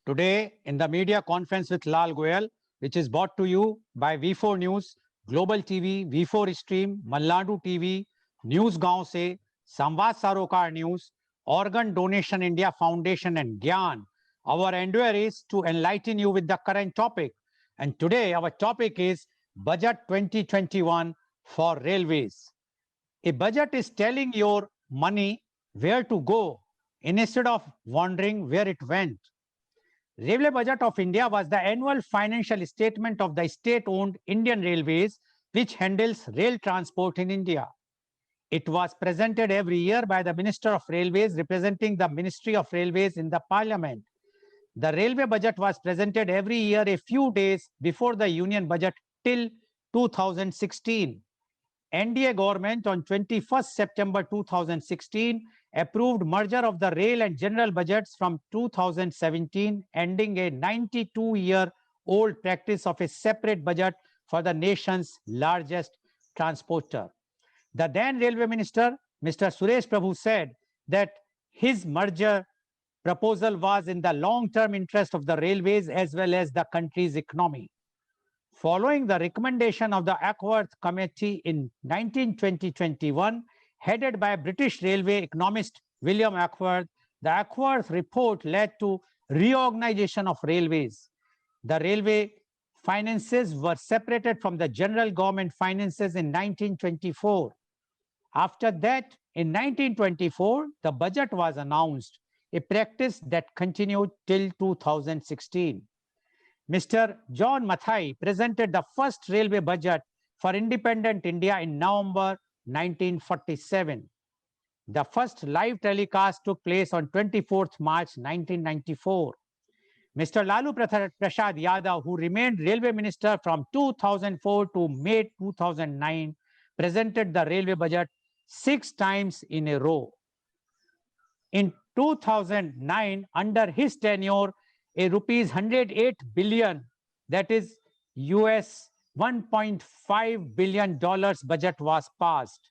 Today, in the media conference with Lal Goel, which is brought to you by V4 News, Global TV, V4 Stream, Malnadu TV, News Gaon Se, Samvad Sarokar News, Organ Donation India Foundation and Gyan. Our endeavor is to enlighten you with the current topic. And today, our topic is Budget 2021 for Railways. A budget is telling your money where to go instead of wondering where it went. Railway Budget of India was the annual financial statement of the state-owned Indian Railways, which handles rail transport in India. It was presented every year by the Minister of Railways representing the Ministry of Railways in the Parliament. The railway budget was presented every year a few days before the Union budget till 2016. NDA government on 21st September 2016 approved merger of the rail and general budgets from 2017, ending a 92-year-old practice of a separate budget for the nation's largest transporter. The then railway minister, Mr. Suresh Prabhu, said that his merger proposal was in the long-term interest of the railways as well as the country's economy. Following the recommendation of the Ackworth Committee in 1920-21, headed by British railway economist William Ackworth, the Ackworth report led to reorganization of railways. The railway finances were separated from the general government finances in 1924. After that, in 1924, the budget was announced, a practice that continued till 2016. Mr. John Mathai presented the first railway budget for independent India in November 1947. The first live telecast took place on 24th March 1994. Mr. Lalu Prasad Yadav, who remained railway minister from 2004 to May 2009, presented the railway budget 6 times in a row. In 2009, under his tenure, a rupees 108 billion, that is US $1.5 billion budget was passed.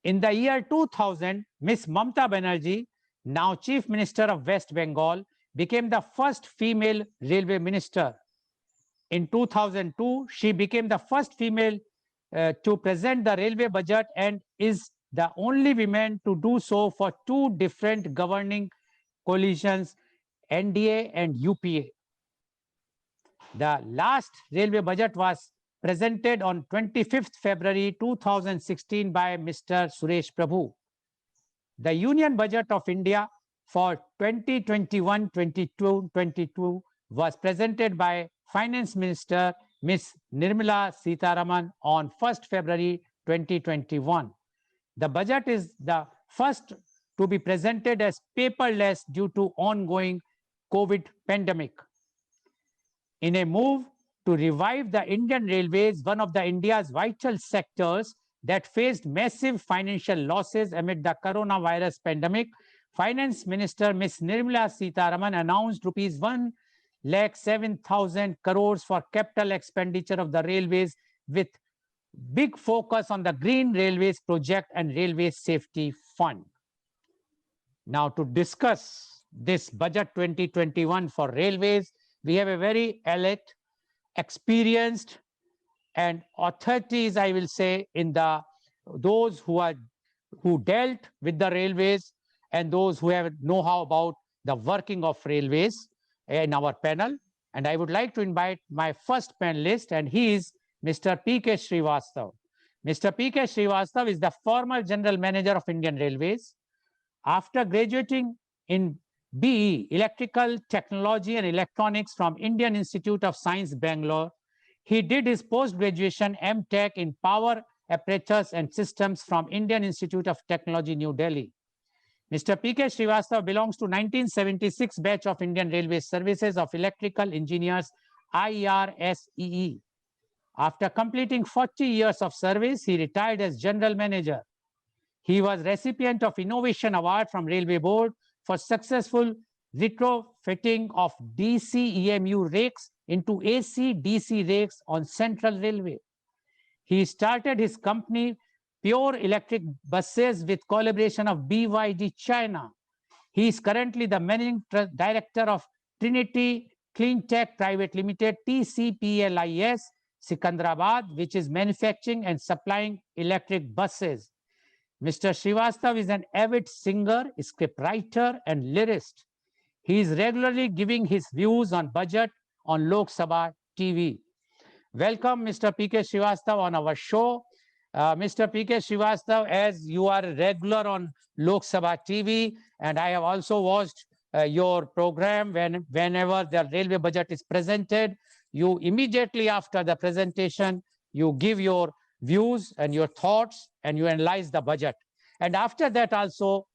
In the year 2000, Ms. Mamata Banerjee, now Chief Minister of West Bengal, became the first female railway minister. In 2002, she became the first female to present the railway budget and is the only woman to do so for 2 different governing coalitions, NDA and UPA. The last railway budget was presented on 25th February 2016 by Mr. Suresh Prabhu. The Union Budget of India for 2021-22 was presented by Finance Minister Ms. Nirmala Sitharaman on 1st February 2021. The budget is the first to be presented as paperless due to ongoing COVID pandemic. In a move to revive the Indian Railways, one of the India's vital sectors that faced massive financial losses amid the coronavirus pandemic, Finance Minister Ms. Nirmala Sitharaman announced rupees 1,07,000 crores for capital expenditure of the railways with big focus on the Green Railways project and Railway Safety Fund. Now, to discuss this budget 2021 for railways, we have a very elite, experienced, and authorities, I will say, in those who dealt with the railways and those who have know-how about the working of railways in our panel. And I would like to invite my first panelist, and he is Mr. P.K. Srivastav. Mr. P.K. Srivastav is the former General Manager of Indian Railways. After graduating in BE, Electrical Technology and Electronics from Indian Institute of Science, Bangalore, he did his post-graduation M.Tech in Power Apparatus and Systems from Indian Institute of Technology, New Delhi. Mr. P.K. Srivastav belongs to 1976 batch of Indian Railway Services of Electrical Engineers, IRSEE. After completing 40 years of service, he retired as General Manager. He was recipient of Innovation Award from Railway Board for successful retrofitting of DC EMU rakes into AC DC rakes on Central Railway. He started his company Pure Electric Buses with collaboration of BYD China. He is currently the Managing Director of Trinity Clean Tech Private Limited, TCPLIS, Sikandrabad, which is manufacturing and supplying electric buses. Mr. Srivastav is an avid singer, scriptwriter, and lyricist. He is regularly giving his views on budget on Lok Sabha TV. Welcome, Mr. P.K. Srivastav, on our show. Mr. P.K. Srivastav, as you are a regular on Lok Sabha TV, and I have also watched your program whenever the railway budget is presented, you immediately after the presentation, you give your views and your thoughts, and you analyze the budget. And after that also,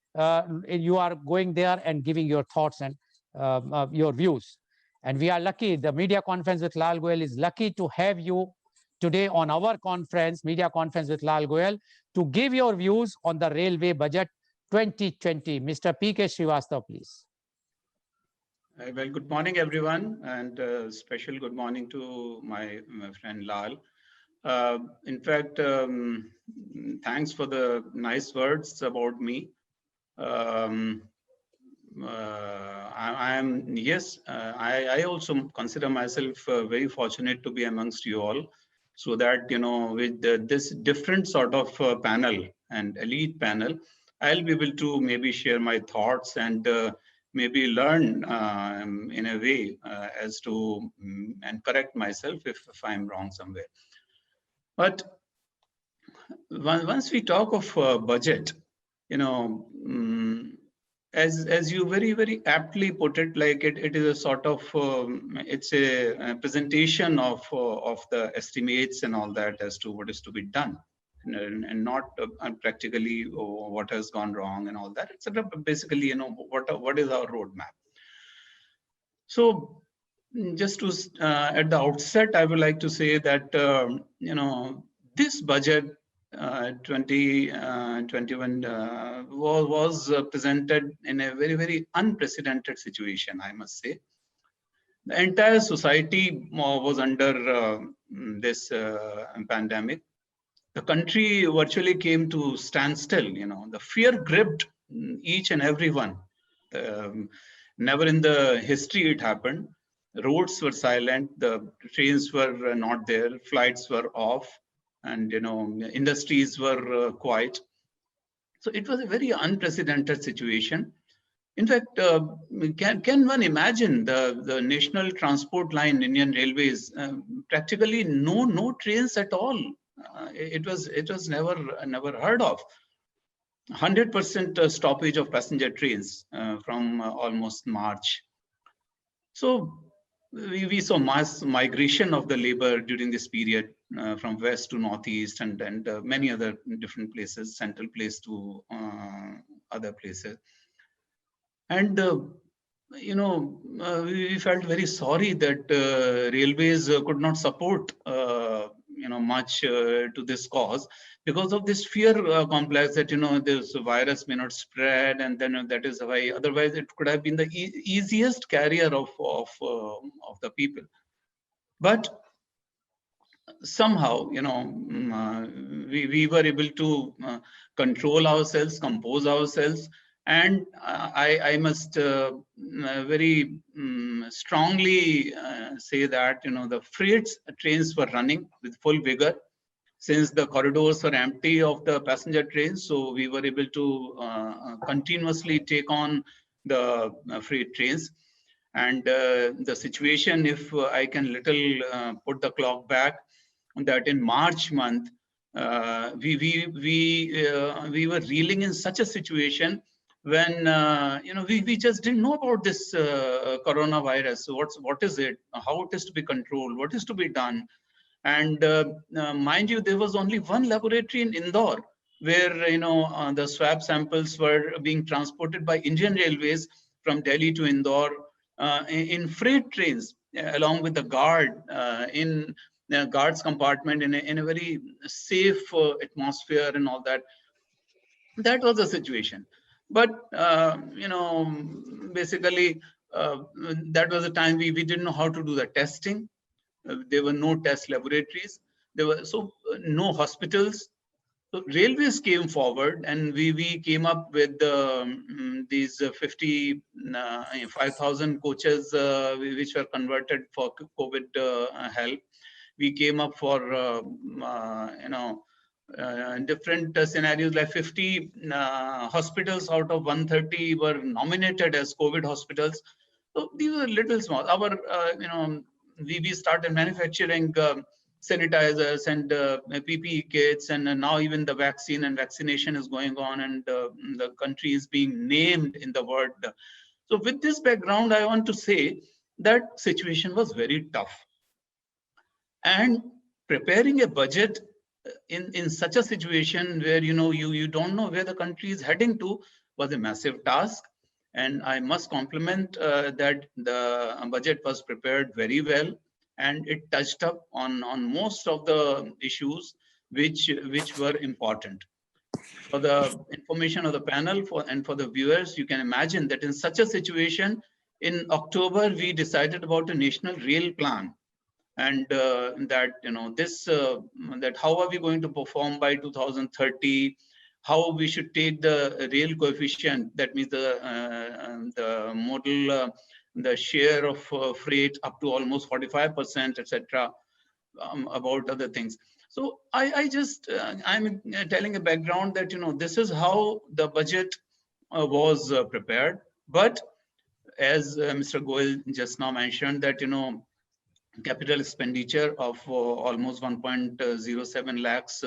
you are going there and giving your thoughts and your views. And we are lucky, the media conference with Lal Goel is lucky to have you today on our conference, media conference with Lal Goel, to give your views on the railway budget 2020. Mr. P.K. Srivastav, please. Well, good morning, everyone, and special good morning to my friend Lal. In fact, thanks for the nice words about me. I also consider myself very fortunate to be amongst you all, so that, with this different sort of panel and elite panel, I'll be able to maybe share my thoughts and maybe learn in a way as to and correct myself if I'm wrong somewhere. But once we talk of budget, as you very aptly put it, like it is a sort of it's a presentation of the estimates and all that as to what is to be done, and not practically what has gone wrong and all that. It's basically what is our roadmap. So just to at the outset, I would like to say that this budget 2021 was presented in a very unprecedented situation, I must say. The entire society was under this pandemic. The country virtually came to standstill. The fear gripped each and everyone. Never in the history it happened. Roads were silent. The trains were not there. Flights were off. And industries were quiet. So it was a very unprecedented situation. In fact, can one imagine the national transport line, Indian Railways, practically no trains at all. It was never heard of. 100% stoppage of passenger trains from almost March. So we saw mass migration of the labor during this period from west to northeast and many other different places, central place to other places. And we felt very sorry that railways could not support much to this cause, because of this fear complex that this virus may not spread, and then that is why otherwise it could have been the easiest carrier of the people. But somehow we were able to control ourselves, compose ourselves, and I must very strongly say that the freight trains were running with full vigor, since the corridors were empty of the passenger trains. So we were able to continuously take on the freight trains. And the situation, if I can little put the clock back, that in March month, we were reeling in such a situation when we just didn't know about this coronavirus. So what is it? How it is to be controlled? What is to be done? And mind you, there was only one laboratory in Indore where the swab samples were being transported by Indian Railways from Delhi to Indore in freight trains, along with the guard in the guard's compartment in a very safe atmosphere and all that. That was the situation. But basically that was the time we didn't know how to do the testing. There were no test laboratories. There were no hospitals. So railways came forward, and we came up with these 5,000 coaches which were converted for COVID help. We came up for different scenarios, like 50 hospitals out of 130 were nominated as COVID hospitals. So these were little small. Our we started manufacturing sanitizers and PPE kits, and now even the vaccine and vaccination is going on, and the country is being named in the world. So with this background, I want to say that situation was very tough, and preparing a budget in such a situation where you don't know where the country is heading to was a massive task. And I must compliment that the budget was prepared very well, and it touched up on most of the issues which were important. For the information of the panel and for the viewers, you can imagine that in such a situation, in October we decided about a national rail plan, and that this that how are we going to perform by 2030, how we should take the rail coefficient, that means the modal the share of freight up to almost 45%, etc., about other things. So I just I'm telling a background that this is how the budget was prepared. But as Mr. Goel just now mentioned, that capital expenditure of almost 1.07 lakhs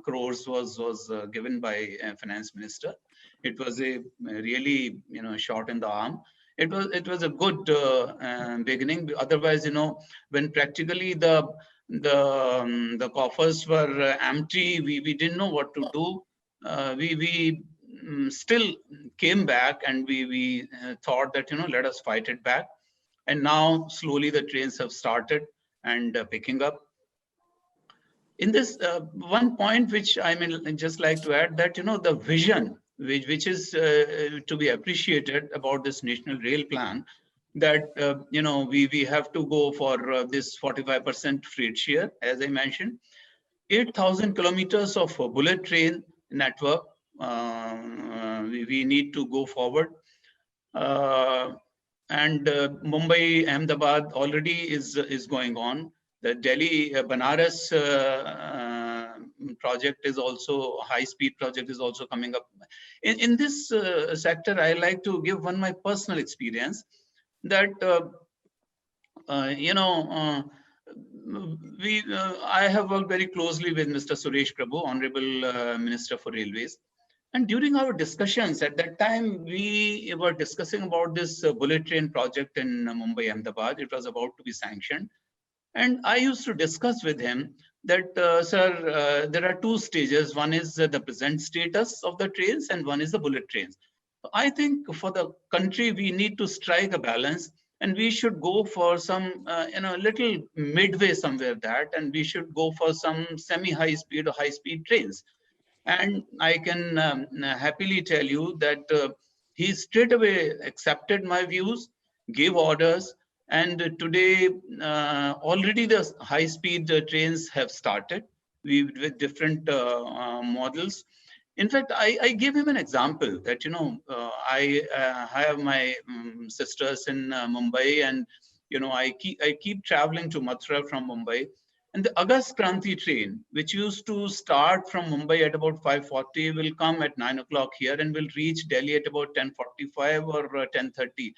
crores was given by finance minister. It was a really shot in the arm. It was a good beginning. Otherwise, when practically the coffers were empty, we didn't know what to do. We still came back, and we thought that let us fight it back. And now slowly the trains have started and picking up. In this one point which I mean just like to add, that the vision which is to be appreciated about this national rail plan, that we have to go for this 45% freight share, as I mentioned, 8,000 kilometers of bullet train network. We need to go forward. And Mumbai Ahmedabad already is going on. The Delhi Banaras project is also, high speed project is also coming up. In this sector, I like to give one my personal experience, that I have worked very closely with Mr. Suresh Prabhu, Honorable Minister for Railways. And during our discussions at that time, we were discussing about this bullet train project in Mumbai Ahmedabad. It was about to be sanctioned. And I used to discuss with him that, sir, there are two stages. One is the present status of the trains, and one is the bullet trains. I think for the country, we need to strike a balance, and we should go for some, little midway somewhere that, and we should go for some semi-high speed or high-speed trains. And I can happily tell you that he straight away accepted my views, gave orders, and today already the high-speed trains have started with different models. In fact, I gave him an example that, I have my sisters in Mumbai, and, I keep traveling to Mathura from Mumbai. And the August Kranti train, which used to start from Mumbai at about 5:40, will come at 9 o'clock here and will reach Delhi at about 10:45 or 10:30.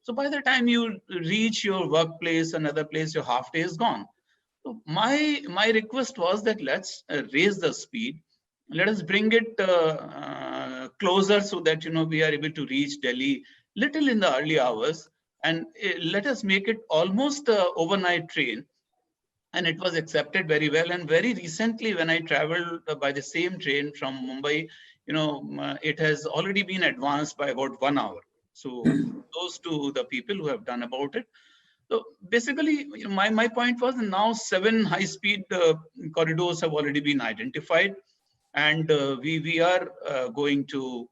So by the time you reach your workplace, another place, your half day is gone. So my request was that let's raise the speed. Let us bring it closer, so that we are able to reach Delhi little in the early hours, and let us make it almost a overnight train. And it was accepted very well. And very recently, when I traveled by the same train from Mumbai, it has already been advanced by about 1 hour. So those to the people who have done about it. So basically, my point was, now 7 high-speed corridors have already been identified, and we are going to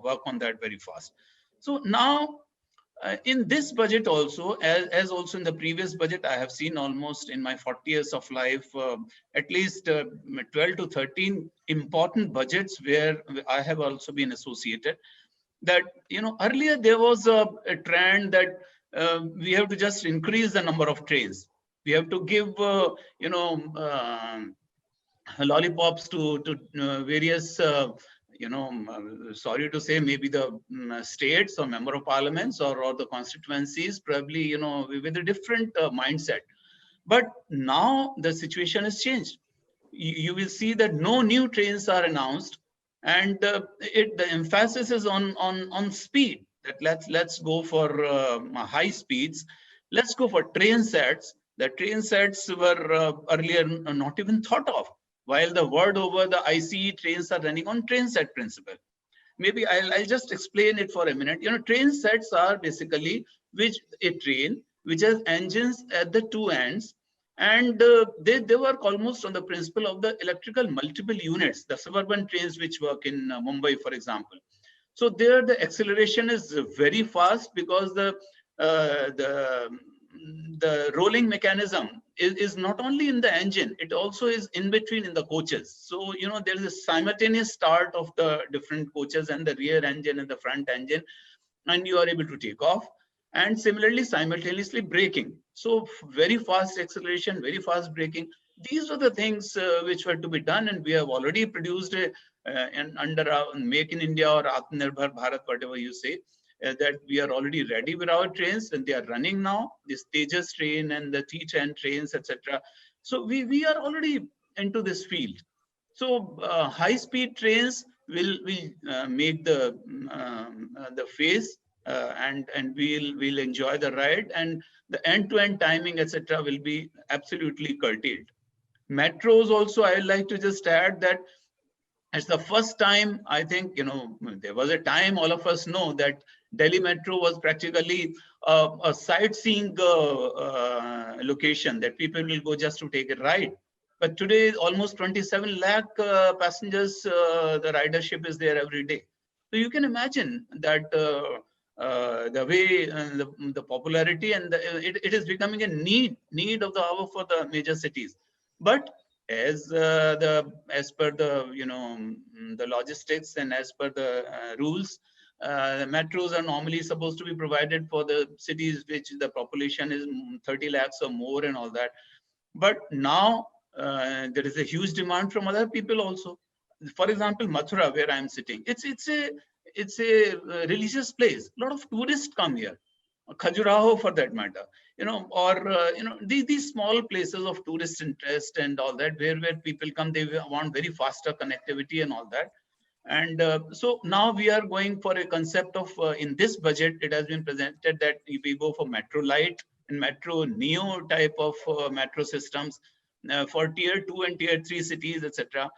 work on that very fast. So now In this budget also, as also in the previous budget, I have seen almost in my 40 years of life, at least 12 to 13 important budgets where I have also been associated. That, earlier there was a trend that we have to just increase the number of trains. We have to give, lollipops to various sorry to say, maybe the states or member of parliaments, or the constituencies, probably with a different mindset. But now the situation has changed. You will see that no new trains are announced, and the emphasis is on speed. That let's go for high speeds. Let's go for train sets. The train sets were earlier not even thought of, while the word over the ICE trains are running on train set principle. Maybe I'll just explain it for a minute. Train sets are basically a train which has engines at the two ends, and they work almost on the principle of the electrical multiple units, the suburban trains which work in Mumbai, for example. So there the acceleration is very fast, because the rolling mechanism is not only in the engine, it also is in between in the coaches. So there is a simultaneous start of the different coaches, and the rear engine and the front engine, and you are able to take off, and similarly simultaneously braking. So very fast acceleration, very fast braking. These are the things which were to be done, and we have already produced under our Make in India or Atmanirbhar Bharat, whatever you say, that we are already ready with our trains, and they are running now. This Tejas train and the T10 trains, etc. So we are already into this field. So high-speed trains will make the phase, and we'll enjoy the ride, and the end-to-end timing, etc., will be absolutely curtailed. Metros also, I would like to just add that it's the first time, I think, there was a time, all of us know, that Delhi Metro was practically a sightseeing location that people will go just to take a ride. But today, almost 27 lakh passengers, the ridership is there every day. So you can imagine that the way the popularity, and it is becoming a need of the hour for the major cities. But as per the the logistics, and as per the rules, the metros are normally supposed to be provided for the cities which the population is 30 lakhs or more and all that. But now there is a huge demand from other people also. For example, Mathura, where I am sitting, it's a religious place. A lot of tourists come here. Khajuraho, for that matter, or these small places of tourist interest and all that, where people come, they want very faster connectivity and all that. And so now we are going for a concept of, in this budget, it has been presented that we go for Metro Light and Metro Neo type of metro systems for tier 2 and tier 3 cities, etc.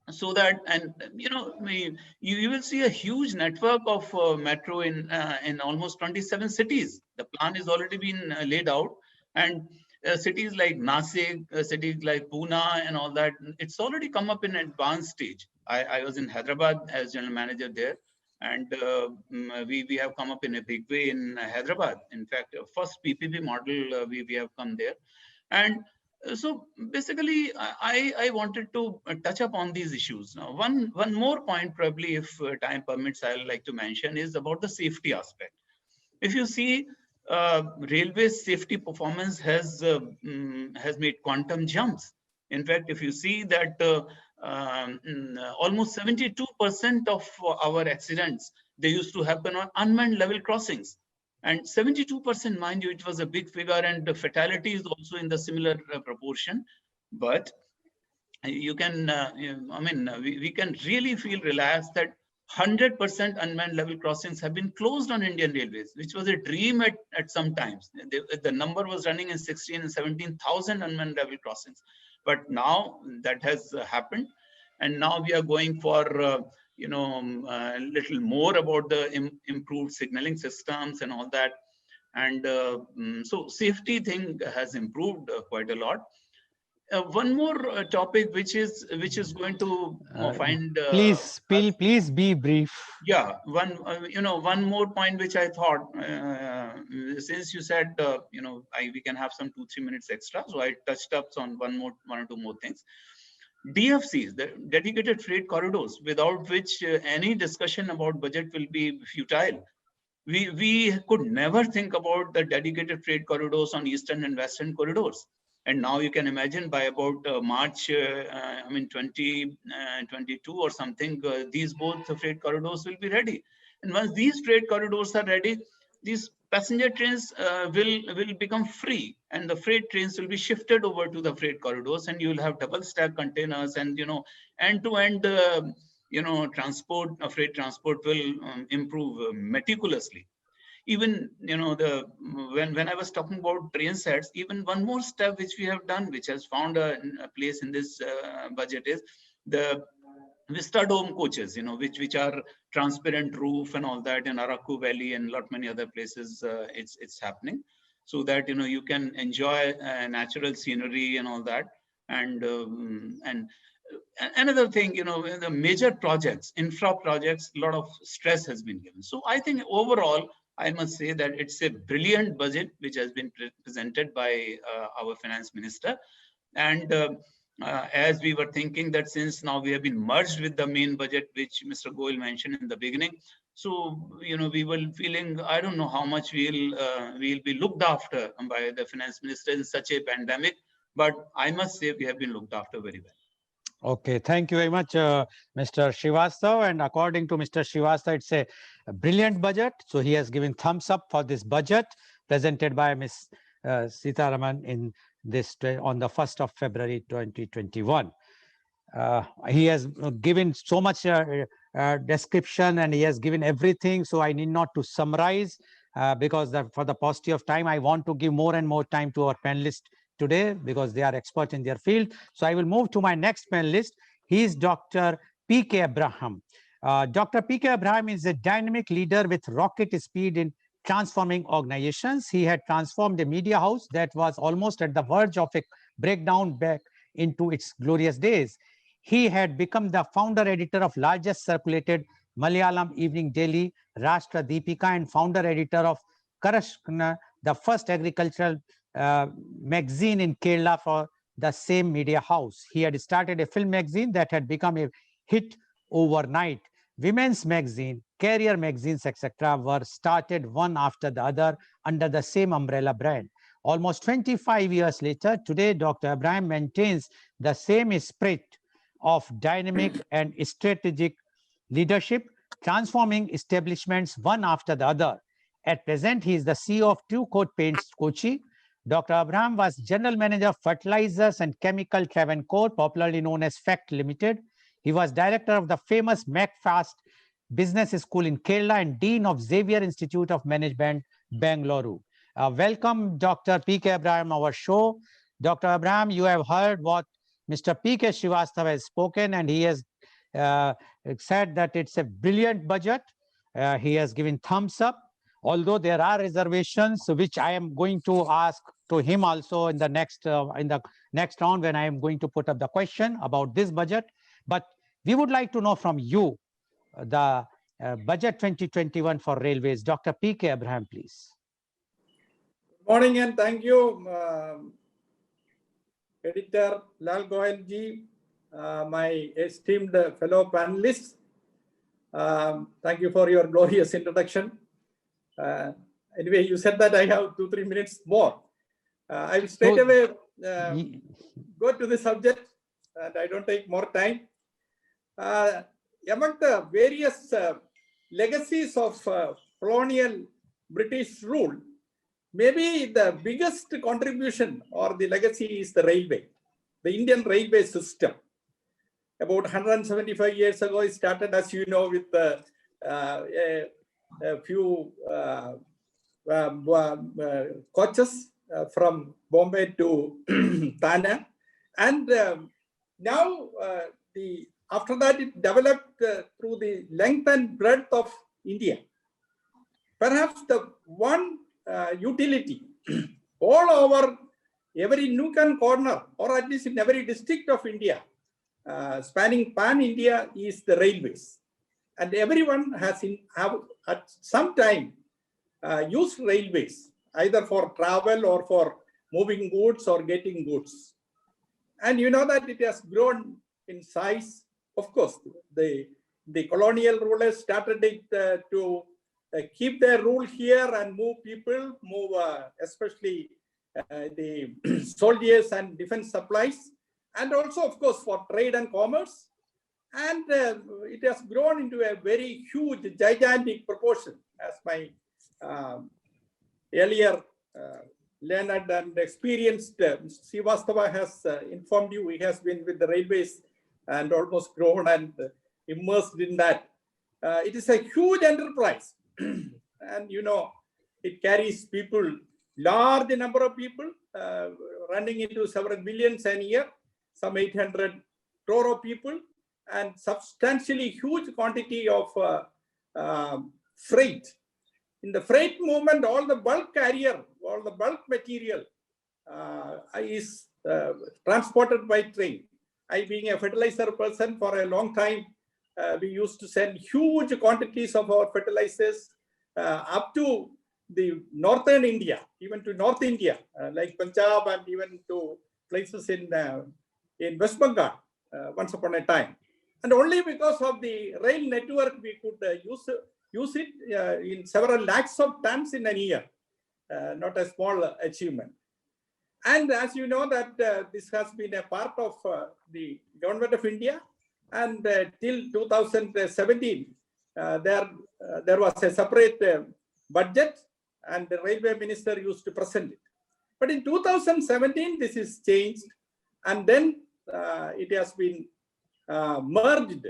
So that, and you will see a huge network of metro in almost 27 cities. The plan is already been laid out, and cities like Nasik, cities like Pune and all that, it's already come up in advanced stage. I was in Hyderabad as general manager there, and we have come up in a big way in Hyderabad. In fact, first PPP model, we have come there. And so basically, I wanted to touch upon these issues. Now, one more point, probably, if time permits, I'll like to mention, is about the safety aspect. If you see, railway safety performance has made quantum jumps. In fact, if you see that almost 72% of our accidents, they used to happen on unmanned level crossings. And 72%, mind you, it was a big figure, and the fatality is also in the similar proportion. But you can, we can really feel relaxed that 100% unmanned level crossings have been closed on Indian Railways, which was a dream at some times. The number was running in 16 and 17,000 unmanned level crossings. But now that has happened. And now we are going for, a little more about the improved signaling systems and all that. And so safety thing has improved quite a lot. One more topic which is going to find Please be brief. yeah, one one more point which I thought, since you said we can have some 2-3 minutes extra, so I touched up on one or two more things. DFCs, the dedicated freight corridors, without which any discussion about budget will be futile. We could never think about the dedicated freight corridors on eastern and western corridors. And now you can imagine by about March, 2022 or something, these both freight corridors will be ready. And once these freight corridors are ready, these passenger trains will become free, and the freight trains will be shifted over to the freight corridors, and you will have double stack containers, and end to end transport, freight transport will improve meticulously. Even the when I was talking about train sets, even one more step which we have done, which has found a place in this budget, is the Vista Dome coaches, which are transparent roof and all that in Araku Valley and lot many other places. It's happening, so that you can enjoy natural scenery and all that. And another thing, the major projects, infra projects, a lot of stress has been given. So I think overall, I must say that it's a brilliant budget which has been presented by our finance minister. And as we were thinking that since now we have been merged with the main budget, which Mr. Goel mentioned in the beginning, so we were feeling, I don't know how much we'll be looked after by the finance minister in such a pandemic, but I must say we have been looked after very well. Okay, thank you very much, Mr. Srivastav. And according to Mr. Srivastav, it's a brilliant budget. So he has given thumbs up for this budget presented by Ms. Sitaraman in this on the 1st of February 2021. He has given so much description, and he has given everything. So I need not to summarize because for the paucity of time, I want to give more and more time to our panelists today because they are experts in their field. So I will move to my next panelist. He is Dr. P.K. Abraham. Dr. P.K. Abraham is a dynamic leader with rocket speed in transforming organizations. He had transformed a media house that was almost at the verge of a breakdown back into its glorious days. He had become the founder editor of largest circulated Malayalam evening daily Rashtra Deepika and founder editor of Karashna, the first agricultural magazine in Kerala for the same media house. He had started a film magazine that had become a hit overnight. Women's magazine, career magazines, etc. were started one after the other under the same umbrella brand. Almost 25 years later, today, Dr. Abraham maintains the same spirit of dynamic and strategic leadership, transforming establishments one after the other. At present, he is the CEO of Two Coat Paints Kochi. Dr. Abraham was General Manager of Fertilizers and Chemical Travancore, popularly known as FACT Limited. He was Director of the famous MacFast Business School in Kerala and Dean of Xavier Institute of Management, Bangalore. Welcome, Dr. P.K. Abraham, our show. Dr. Abraham, you have heard what Mr. P.K. Srivastav has spoken, and he has said that it's a brilliant budget. He has given thumbs up, although there are reservations, which I am going to ask to him also in the next round when I am going to put up the question about this budget. But we would like to know from you the budget 2021 for railways. Dr. P.K. Abraham, please. Good morning and thank you, Editor Lal Goel ji, my esteemed fellow panelists. Thank you for your glorious introduction. Anyway, you said that I have 2-3 minutes more. I will straight away go to the subject, and I don't take more time. Among the various legacies of colonial British rule, maybe the biggest contribution or the legacy is the railway, the Indian railway system. About 175 years ago, it started, as you know, with a few coaches from Bombay to Thane. And now, after that, it developed through the length and breadth of India. Perhaps the one utility all over every nook and corner, or at least in every district of India, spanning pan-India, is the railways. And everyone has have at some time used railways, either for travel or for moving goods or getting goods. And you know that it has grown in size. Of course, the colonial rulers started it to keep their rule here and move people, especially the soldiers and defense supplies, and also, of course, for trade and commerce. And it has grown into a very huge, gigantic proportion, as my earlier learned and experienced Srivastava has informed you. He has been with the railways and almost grown and immersed in that. It is a huge enterprise. And you know, it carries people, large number of people, running into several millions a year, some 800 crore of people, and substantially huge quantity of freight. In the freight movement, all the bulk carrier, all the bulk material is transported by train. I, being a fertilizer person for a long time, we used to send huge quantities of our fertilizers up to the northern India, even to North India, like Punjab, and even to places in West Bengal once upon a time. And only because of the rail network, we could use it in several lakhs of tons in a year. Not a small achievement. And as you know that this has been a part of the government of India, and till 2017, there was a separate budget, and the railway minister used to present it. But in 2017, this is changed, and then it has been merged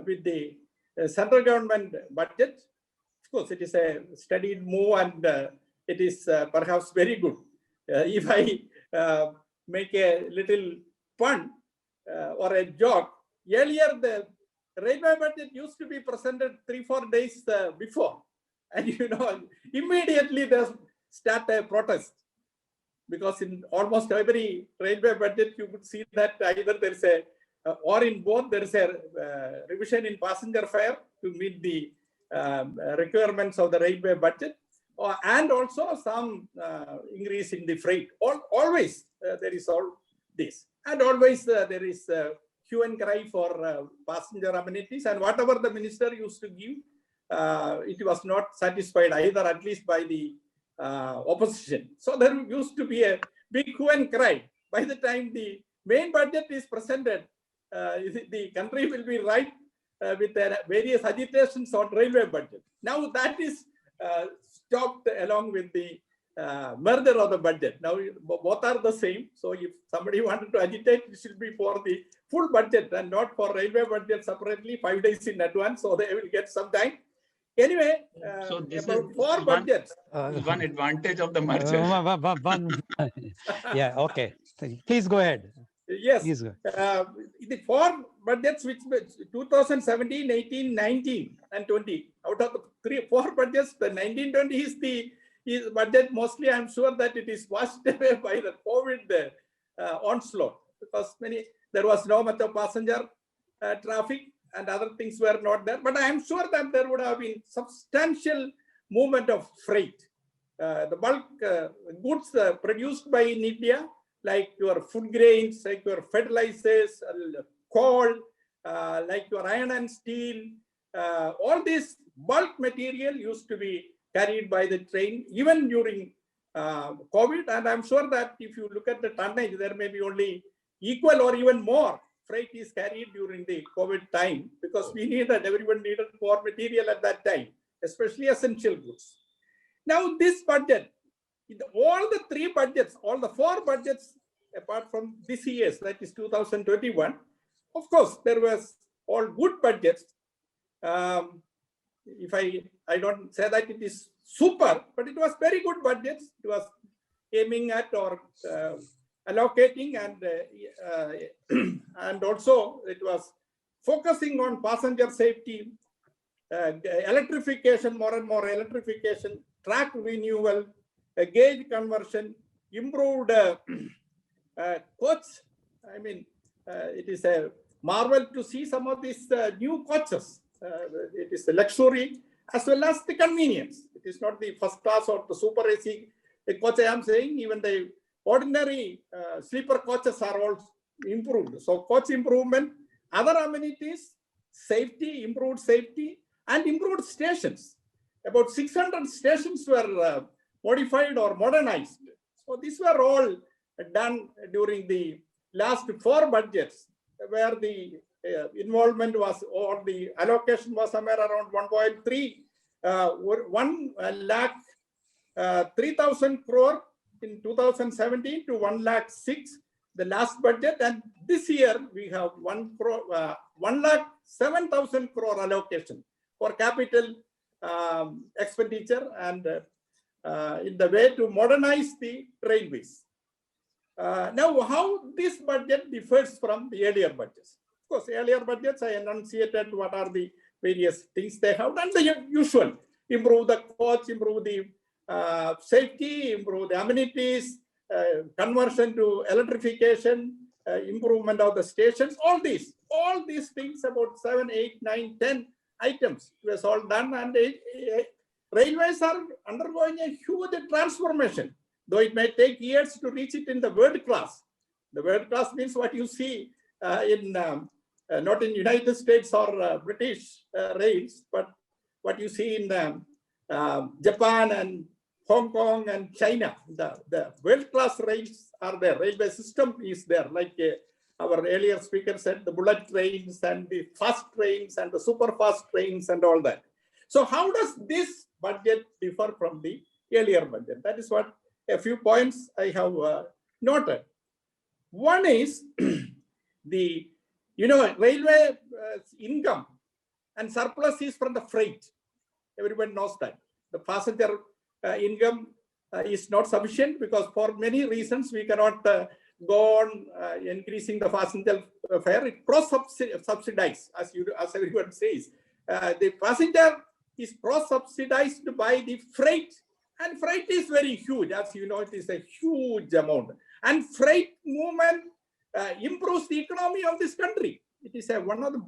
with the central government budget. Of course, it is a studied move, and it is perhaps very good. If I make a little pun or a joke, earlier the railway budget used to be presented 3-4 days before, and you know, immediately they start a protest, because in almost every railway budget you could see that either there is a or in both there is a revision in passenger fare to meet the requirements of the railway budget, and also some increase in the freight. Always there is all this, and always there is hue and cry for passenger amenities, and whatever the minister used to give, it was not satisfied either, at least by the opposition. So there used to be a big hue and cry. By the time the main budget is presented, the country will be right with various agitations on railway budget. Now that is stopped along with the merger of the budget. Now both are the same. So if somebody wanted to agitate, it should be for the full budget and not for railway budget separately 5 days in advance, so they will get some time. Anyway, so this about is 4 budgets. one advantage of the merger. Yeah, okay. Please go ahead. Yes, Please go. the 4 budgets, which 2017, 18, 19, and 20. Out of the 4 budgets, the 19-20 is the budget. Mostly, I'm sure that it is washed away by the COVID onslaught, because there was no much of passenger traffic, and other things were not there. But I am sure that there would have been substantial movement of freight. The bulk goods produced by in India, like your food grains, like your fertilizers, coal, like your iron and steel, all this bulk material used to be carried by the train, even during COVID. And I'm sure that if you look at the tonnage, there may be only equal or even more freight is carried during the COVID time, because everyone needed more material at that time, especially essential goods. Now this budget, all the 3 budgets, all the 4 budgets, apart from this year's, that is 2021, of course, there was all good budgets. If I don't say that it is super, but it was very good budgets. It was aiming at or allocating, and also it was focusing on passenger safety, electrification, more and more electrification, track renewal, gauge conversion, improved coach. I mean, it is a marvel to see some of these new coaches. It is the luxury as well as the convenience. It is not the first class or the super AC coach I am saying. Even the ordinary sleeper coaches are all improved. So coach improvement, other amenities, safety, improved safety, and improved stations. About 600 stations were modified or modernized. So these were all done during the last 4 budgets, where the involvement was, or the allocation was somewhere around 1 lakh 3,000 crore in 2017 to 1 lakh 6 the last budget, and this year we have 1 lakh 7,000 crore allocation for capital expenditure and in the way to modernize the railways. Now, how this budget differs from the earlier budgets? Of course, earlier budgets I enunciated what are the various things they have done. The usual: improve the coach, improve the safety, improve the amenities, conversion to electrification, improvement of the stations. All these things, about 7, 8, 9, 10 items was all done, and railways are undergoing a huge transformation. Though it may take years to reach it in the world class. The world class means what you see in not in United States or British rails, but what you see in Japan and Hong Kong and China. The world class rails are there. Railway system is there. Like our earlier speaker said, the bullet trains and the fast trains and the super fast trains and all that. So how does this budget differ from the earlier budget? That is what a few points I have noted. One is the, railway income and surplus is from the freight. Everyone knows that. The passenger income is not sufficient because for many reasons we cannot go on increasing the passenger fare. It cross-subsidized, as everyone says. The passenger is cross-subsidized by the freight, and freight is very huge. As you know, it is a huge amount. And freight movement improves the economy of this country. It is one of the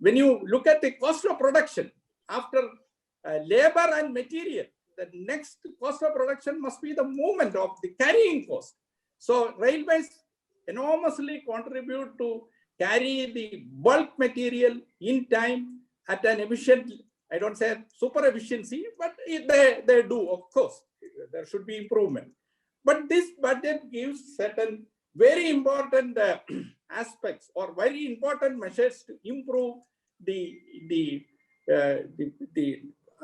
when you look at the cost of production after labor and material, the next cost of production must be the movement of the carrying cost. So railways enormously contribute to carry the bulk material in time at an efficient, I don't say super efficiency, but they do, of course. There should be improvement. But this budget gives certain very important aspects or very important measures to improve the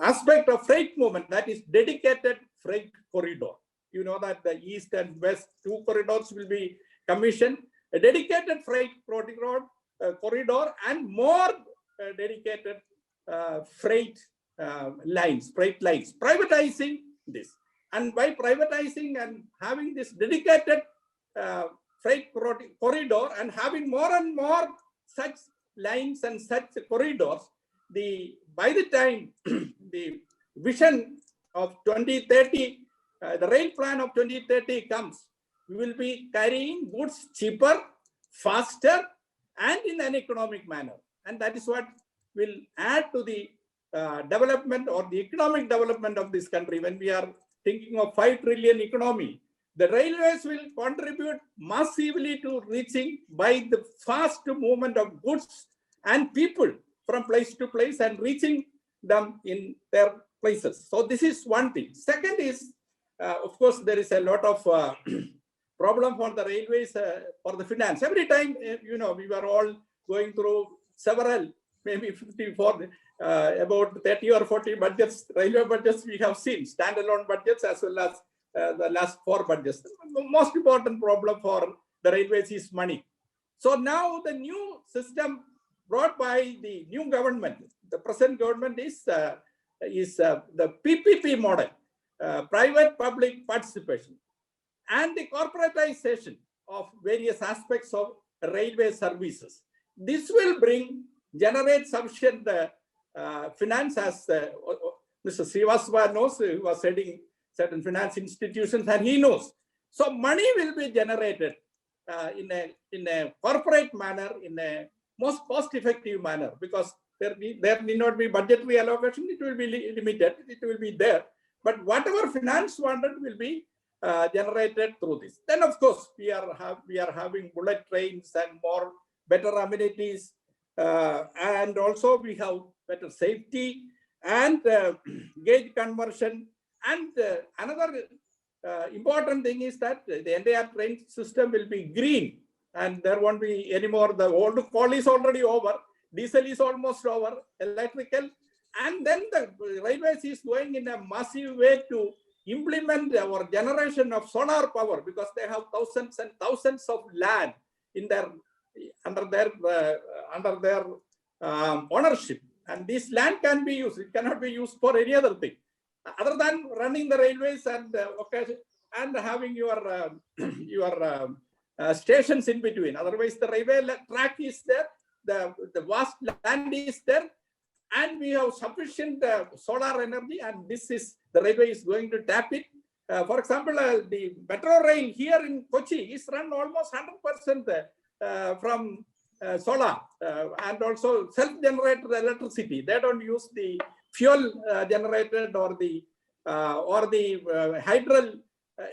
aspect of freight movement, that is dedicated freight corridor. You know that the east and west 2 corridors will be commissioned, a dedicated freight corridor and more dedicated freight lines, privatizing this. And by privatizing and having this dedicated freight corridor and having more and more such lines and such corridors, by the time the vision of 2030, the rail plan of 2030 comes, we will be carrying goods cheaper, faster, and in an economic manner. And that is what will add to the development or the economic development of this country. When we are thinking of 5 trillion economy, the railways will contribute massively to reaching by the fast movement of goods and people from place to place and reaching them in their places. So this is one thing. Second is, of course, there is a lot of problem for the railways for the finance. Every time, we were all going through several, maybe 54, about 30 or 40 budgets, railway budgets we have seen, standalone budgets as well as the last 4 budgets. The most important problem for the railways is money. So now the new system brought by the new government, the present government is the PPP model, private-public participation, and the corporatization of various aspects of railway services. This will generate sufficient finance, as Mr. Srivastava knows, who was heading certain finance institutions, and he knows. So money will be generated in a corporate manner, in a most cost-effective manner, because there need not be budgetary allocation. It will be limited. It will be there. But whatever finance wanted will be generated through this. Then, of course, we are having bullet trains and more better amenities, and also we have better safety and gauge conversion. And another important thing is that the entire train system will be green, and there won't be any more. The old coal is already over, diesel is almost over, electrical, and then the railways is going in a massive way to implement our generation of solar power, because they have thousands and thousands of land in their under their ownership, and this land can be used. It cannot be used for any other thing other than running the railways and having your stations in between. Otherwise, the railway track is there, the vast land is there, and we have sufficient solar energy, and the railway is going to tap it. For example, the metro rail here in Kochi is run almost 100% from solar, and also self-generated electricity. They don't use the fuel generated or the hydro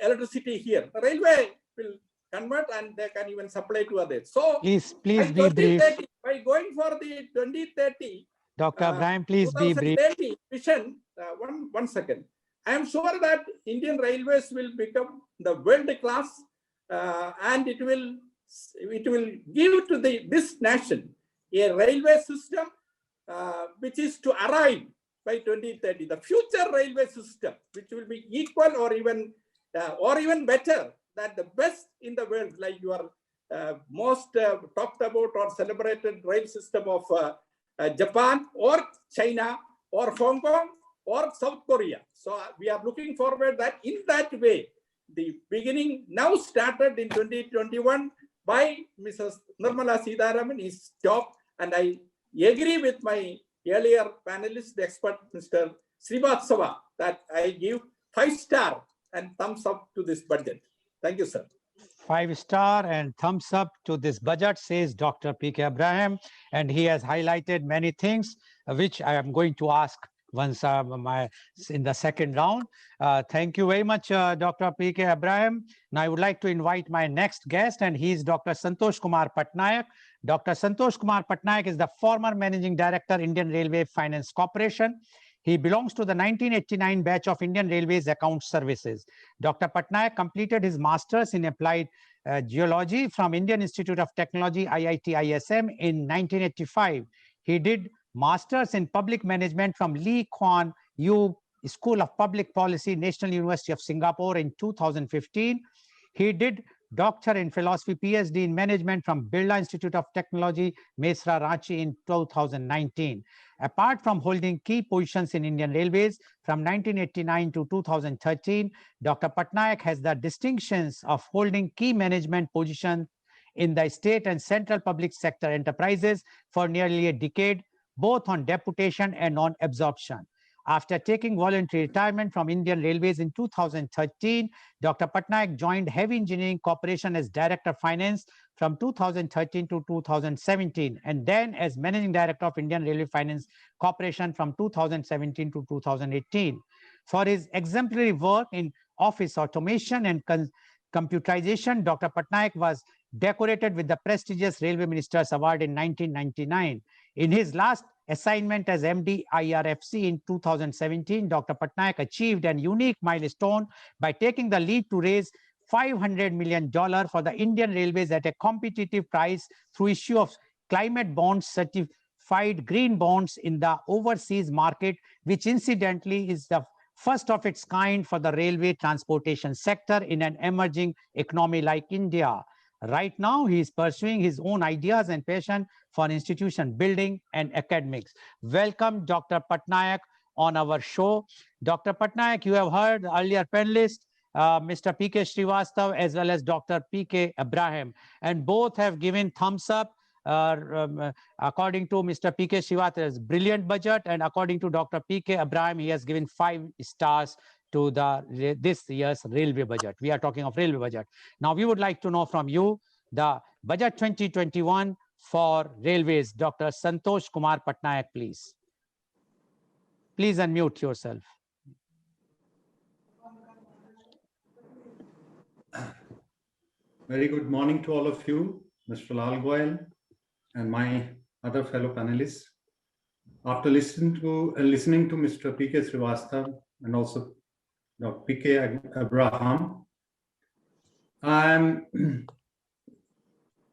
electricity here. The railway will convert, and they can even supply to others. So please be brief. By going for the 2030, Dr. Abraham, please be brief. Vision, one second. I am sure that Indian Railways will become the world class, and it will give to this nation a railway system which is to arrive by 2030. The future railway system, which will be equal or even better than the best in the world, like your most talked about or celebrated rail system of Japan or China or Hong Kong or South Korea. So we are looking forward that in that way, the beginning now started in 2021 by Mrs. Nirmala Sitharaman is stopped, and I agree with my earlier panelist, the expert, Mr. Srivastava, that I give 5-star and thumbs up to this budget. Thank you, sir. 5-star and thumbs up to this budget, says Dr. P.K. Abraham, and he has highlighted many things which I am going to ask once in the second round. Thank you very much, Dr. P.K. Abraham. Now I would like to invite my next guest, and he is Dr. Santosh Kumar Patnaik. Dr. Santosh Kumar Patnaik is the former Managing Director, Indian Railway Finance Corporation. He belongs to the 1989 batch of Indian Railways Account Services. Dr. Patnaik completed his master's in applied geology from Indian Institute of Technology, IIT ISM, in 1985. He did master's in public management from Lee Kuan Yew School of Public Policy, National University of Singapore in 2015. He did doctor in philosophy, PhD in management from Birla Institute of Technology, Mesra, Ranchi in 2019. Apart from holding key positions in Indian Railways from 1989 to 2013, Dr. Patnaik has the distinctions of holding key management positions in the state and central public sector enterprises for nearly a decade, both on deputation and on absorption. After taking voluntary retirement from Indian Railways in 2013, Dr. Patnaik joined Heavy Engineering Corporation as Director of Finance from 2013 to 2017, and then as Managing Director of Indian Railway Finance Corporation from 2017 to 2018. For his exemplary work in office automation and computerization, Dr. Patnaik was decorated with the prestigious Railway Minister's Award in 1999. In his last assignment as MD IRFC in 2017, Dr. Patnaik achieved an unique milestone by taking the lead to raise $500 million for the Indian Railways at a competitive price through issue of climate bonds, certified green bonds in the overseas market, which incidentally is the first of its kind for the railway transportation sector in an emerging economy like India. Right now, he is pursuing his own ideas and passion for institution building and academics. Welcome, Dr. Patnaik, on our show. Dr. Patnaik, you have heard the earlier panelists, Mr. P.K. Srivastava as well as Dr. P.K. Abraham, and both have given thumbs up. According to Mr. P.K. Srivastava's brilliant budget, and according to Dr. P.K. Abraham, he has given 5 stars to this year's railway budget. We are talking of railway budget. Now, we would like to know from you the budget 2021 for railways. Dr. Santosh Kumar Patnaik, please. Please unmute yourself. Very good morning to all of you, Mr. Lal Goel and my other fellow panelists. After listening to Mr. P.K. Srivastava and also Dr. P.K. Abraham, I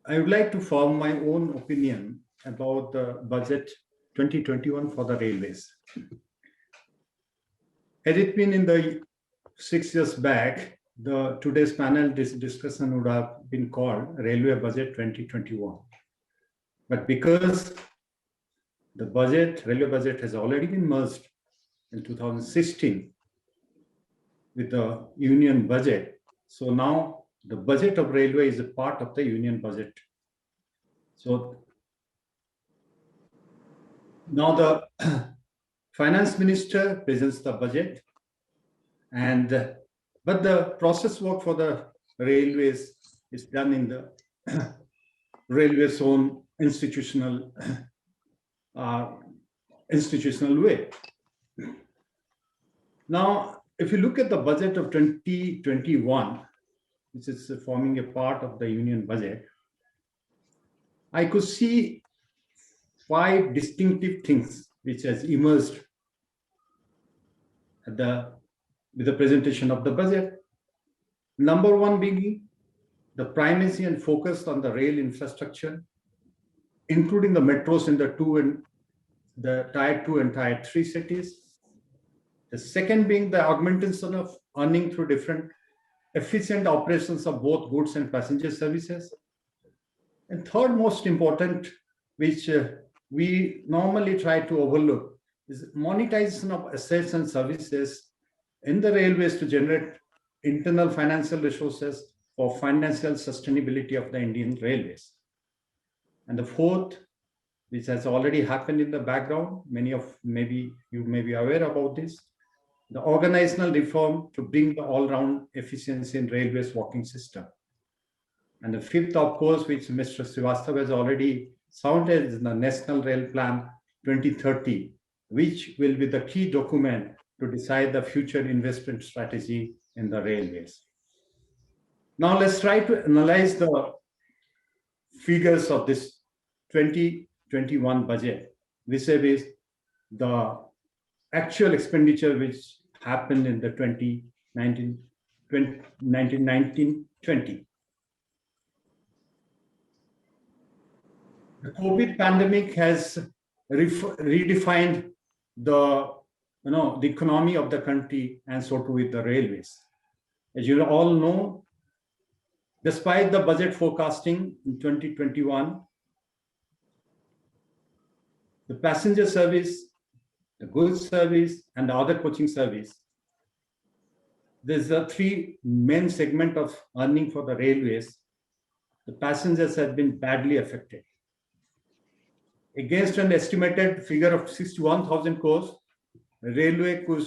would like to form my own opinion about the budget 2021 for the railways. Had it been in the 6 years back, today's panel discussion would have been called Railway Budget 2021. But because the railway budget has already been merged in 2016 with the union budget, so now the budget of railway is a part of the union budget. So now the finance minister presents the budget, but the process work for the railways is done in the railways own institutional way. Now, if you look at the budget of 2021, which is forming a part of the union budget, I could see 5 distinctive things which has emerged with the presentation of the budget. Number 1 being the primacy and focus on the rail infrastructure, including the metros in the tier 2 and tier 3 cities. The second being the augmentation of earning through different efficient operations of both goods and passenger services. And third most important, which we normally try to overlook, is monetization of assets and services in the railways to generate internal financial resources for financial sustainability of the Indian railways. And the fourth, which has already happened in the background, maybe you may be aware about this, the organizational reform to bring the all-round efficiency in railways working system. And the fifth, of course, which Mr. Srivastava has already sounded, is the National Rail Plan 2030, which will be the key document to decide the future investment strategy in the railways. Now let's try to analyze the figures of this 2021 budget vis-a-vis the actual expenditure which happened in the 2019-20. The COVID pandemic has redefined the economy of the country, and so too with the railways. As you all know, despite the budget forecasting in 2021, the passenger service, the goods service, and the other coaching service, there's a 3 main segment of earning for the railways. The passengers have been badly affected. Against an estimated figure of 61,000 crores, railway could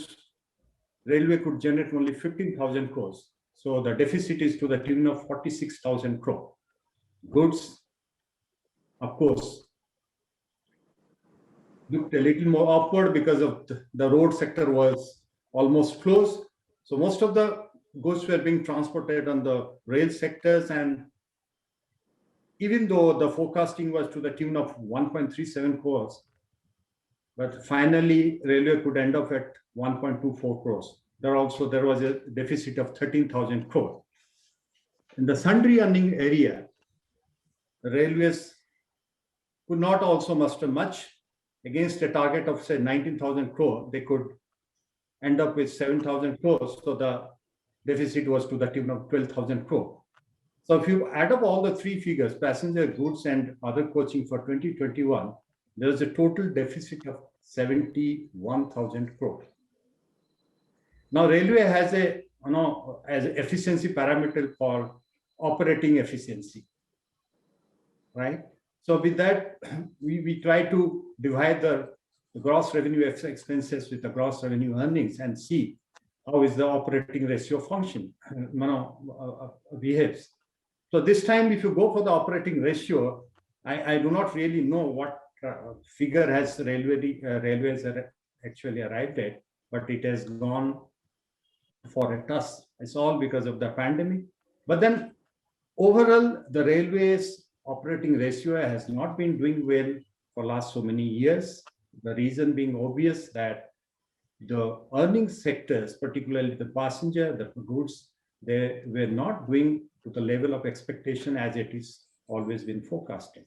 generate only 15,000 crores. So the deficit is to the tune of 46,000 crore. Goods, of course, looked a little more upward because of the road sector was almost closed. So most of the goods were being transported on the rail sectors, and even though the forecasting was to the tune of 1.37 crores, but finally railway could end up at 1.24 crores. There was a deficit of 13,000 crore. In the sundry earning area, the railways could not also muster much. Against a target of say 19,000 crore, they could end up with 7,000 crores. So the deficit was to the tune of 12,000 crore. So if you add up all the 3 figures, passenger, goods, and other coaching for 2021, there is a total deficit of 71,000 crore. Now, railway has as an efficiency parameter called operating efficiency, right? So with that, we try to divide the gross revenue expenses with the gross revenue earnings and see how is the operating ratio function, behaves. So this time, if you go for the operating ratio, I do not really know what figure has railways actually arrived at, but it has gone for a toss. It's all because of the pandemic. But then overall, the railways operating ratio has not been doing well for last so many years. The reason being obvious that the earning sectors, particularly the passenger, the goods, they were not going to the level of expectation as it is always been forecasted.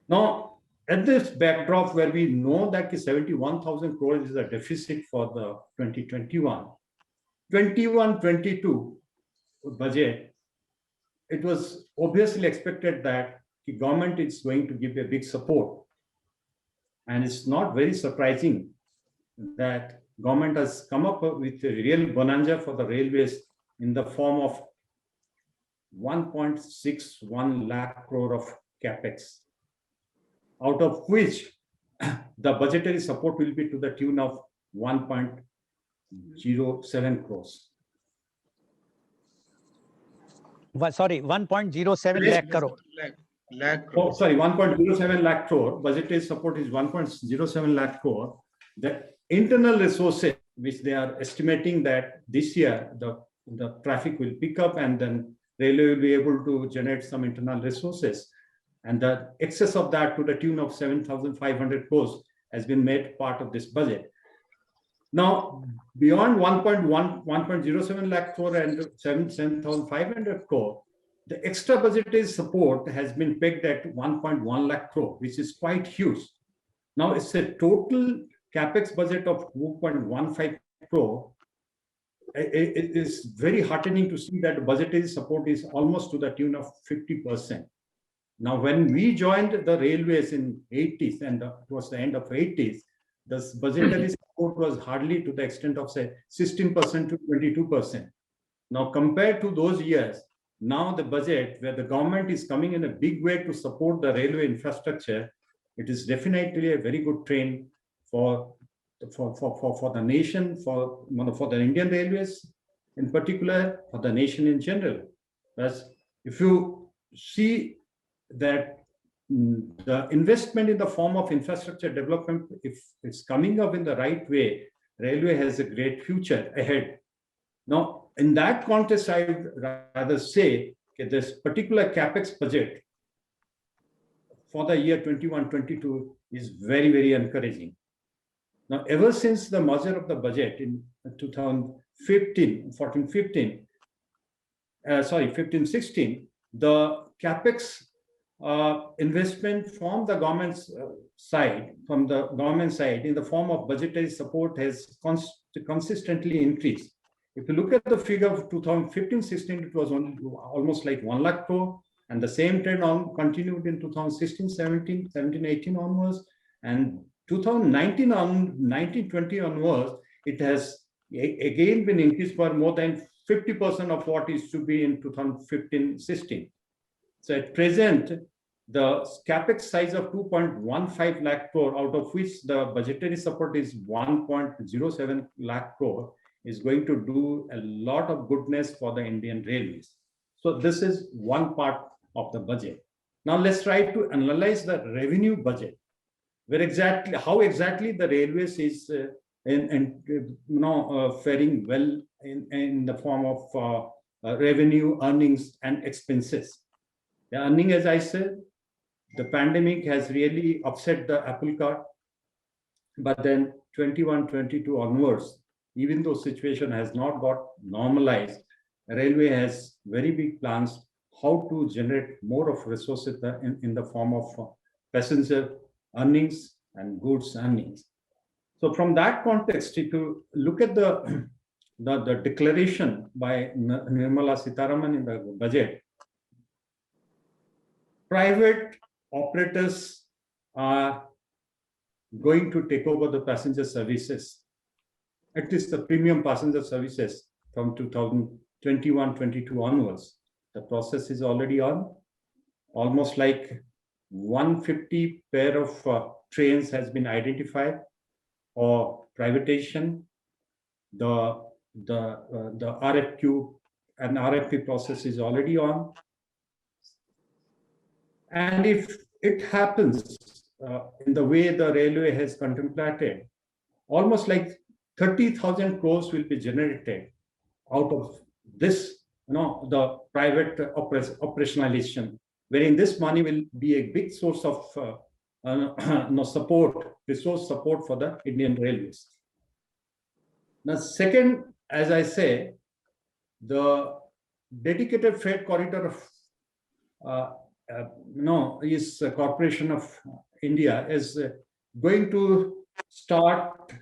Now, at this backdrop where we know that 71,000 crores is a deficit for the 2021, 21-22 budget, it was obviously expected that the government is going to give a big support. And it's not very surprising that government has come up with a real bonanza for the railways in the form of 1.61 lakh crore of capex, out of which the budgetary support will be to the tune of 1.07 crores. Sorry, 1.07 lakh crore. Lakh Oh, crores. sorry, 1.07 lakh crore. Budgetary support is 1.07 lakh crore. The internal resources, which they are estimating that this year the traffic will pick up and then railway will be able to generate some internal resources. And the excess of that to the tune of 7,500 crores has been made part of this budget. Now, beyond 1.07 lakh crore and 7,500 crore, the extra budgetary support has been pegged at 1.1 lakh crore, which is quite huge. Now, it's a total capex budget of 2.15 crore. It is very heartening to see that the budgetary support is almost to the tune of 50%. Now, when we joined the railways in 80s and towards the end of 80s, the budgetary support was hardly to the extent of say 16% to 22%. Now, compared to those years, now the budget where the government is coming in a big way to support the railway infrastructure, it is definitely a very good trend for the nation, for the Indian railways in particular, for the nation in general. As if you see that the investment in the form of infrastructure development, if it's coming up in the right way, railway has a great future ahead. Now, in that context, I would rather say that this particular capex budget for the year 21-22 is very, very encouraging. Now, ever since the merger of the budget in 2015-16, the capex investment from the government's side, in the form of budgetary support has consistently increased. If you look at the figure of 2015-16, it was almost like 1 lakh crore, and the same trend continued in 2016-17, 17-18 onwards, and 2019-20 onwards, it has again been increased for more than 50% of what is to be in 2015-16. So at present, the capex size of 2.15 lakh crore, out of which the budgetary support is 1.07 lakh crore, is going to do a lot of goodness for the Indian railways. So this is one part of the budget. Now let's try to analyze the revenue budget, how exactly the railways is faring well in the form of revenue, earnings, and expenses. The earning, as I said, the pandemic has really upset the apple cart. But then 21-22 onwards, even though situation has not got normalized, railway has very big plans how to generate more of resources in the form of passenger earnings and goods earnings. So from that context, if you look at the declaration by Nirmala Sitharaman in the budget, private operators are going to take over the passenger services, at least the premium passenger services from 2021-22 onwards. The process is already on. Almost like 150 pair of trains has been identified for privatization. The the RFQ and RFP process is already on. And if it happens in the way the railway has contemplated, almost like 30,000 crores will be generated out of this, the private operationalization, wherein this money will be a big source of resource support for the Indian Railways. Now, second, as I say, the dedicated freight corridor is Corporation of India is going to start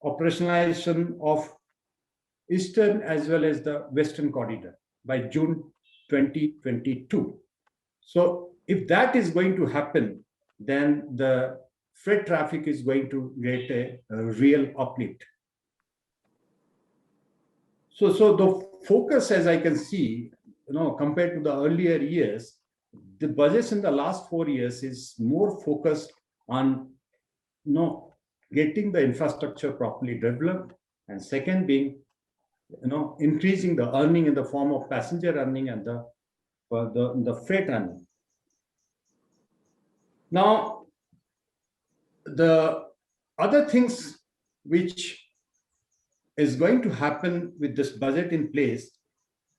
operationalization of Eastern as well as the Western corridor by June 2022. So if that is going to happen, then the freight traffic is going to get a real uplift. So the focus, as I can see, compared to the earlier years, the budgets in the last 4 years is more focused on getting the infrastructure properly developed, and second being increasing the earning in the form of passenger earning and the freight earning. Now, the other things which is going to happen with this budget in place,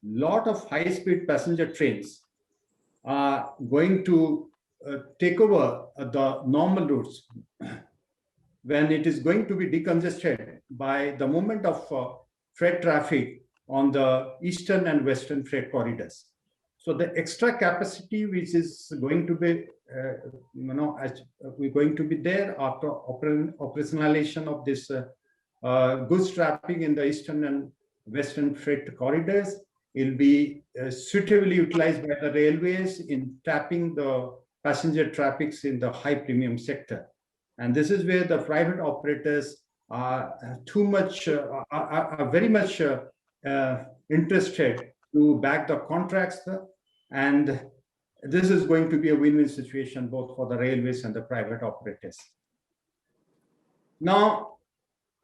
lot of high-speed passenger trains are going to take over the normal routes when it is going to be decongested by the movement of freight traffic on the eastern and western freight corridors. So the extra capacity which is going to be, we're going to be there after operationalization of this goods traffic in the eastern and western freight corridors will be suitably utilized by the railways in tapping the passenger traffics in the high premium sector. And this is where the private operators are very much interested to back the contracts. And this is going to be a win-win situation both for the railways and the private operators. Now,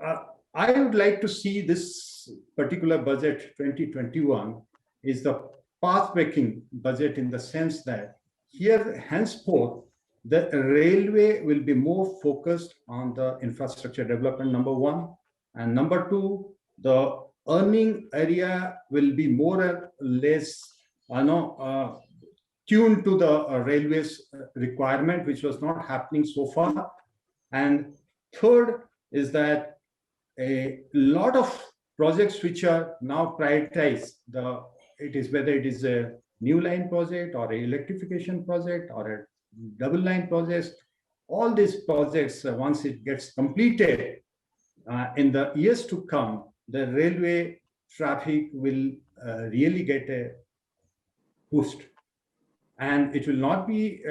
I would like to see this particular budget 2021 is the path-breaking budget in the sense that here henceforth the railway will be more focused on the infrastructure development, number one, and number two, the earning area will be more or less tuned to the railways requirement, which was not happening so far. And third is that a lot of projects which are now prioritized, whether it is a new line project or a electrification project or a double line project, all these projects, once it gets completed in the years to come, the railway traffic will really get a boost. And it will not be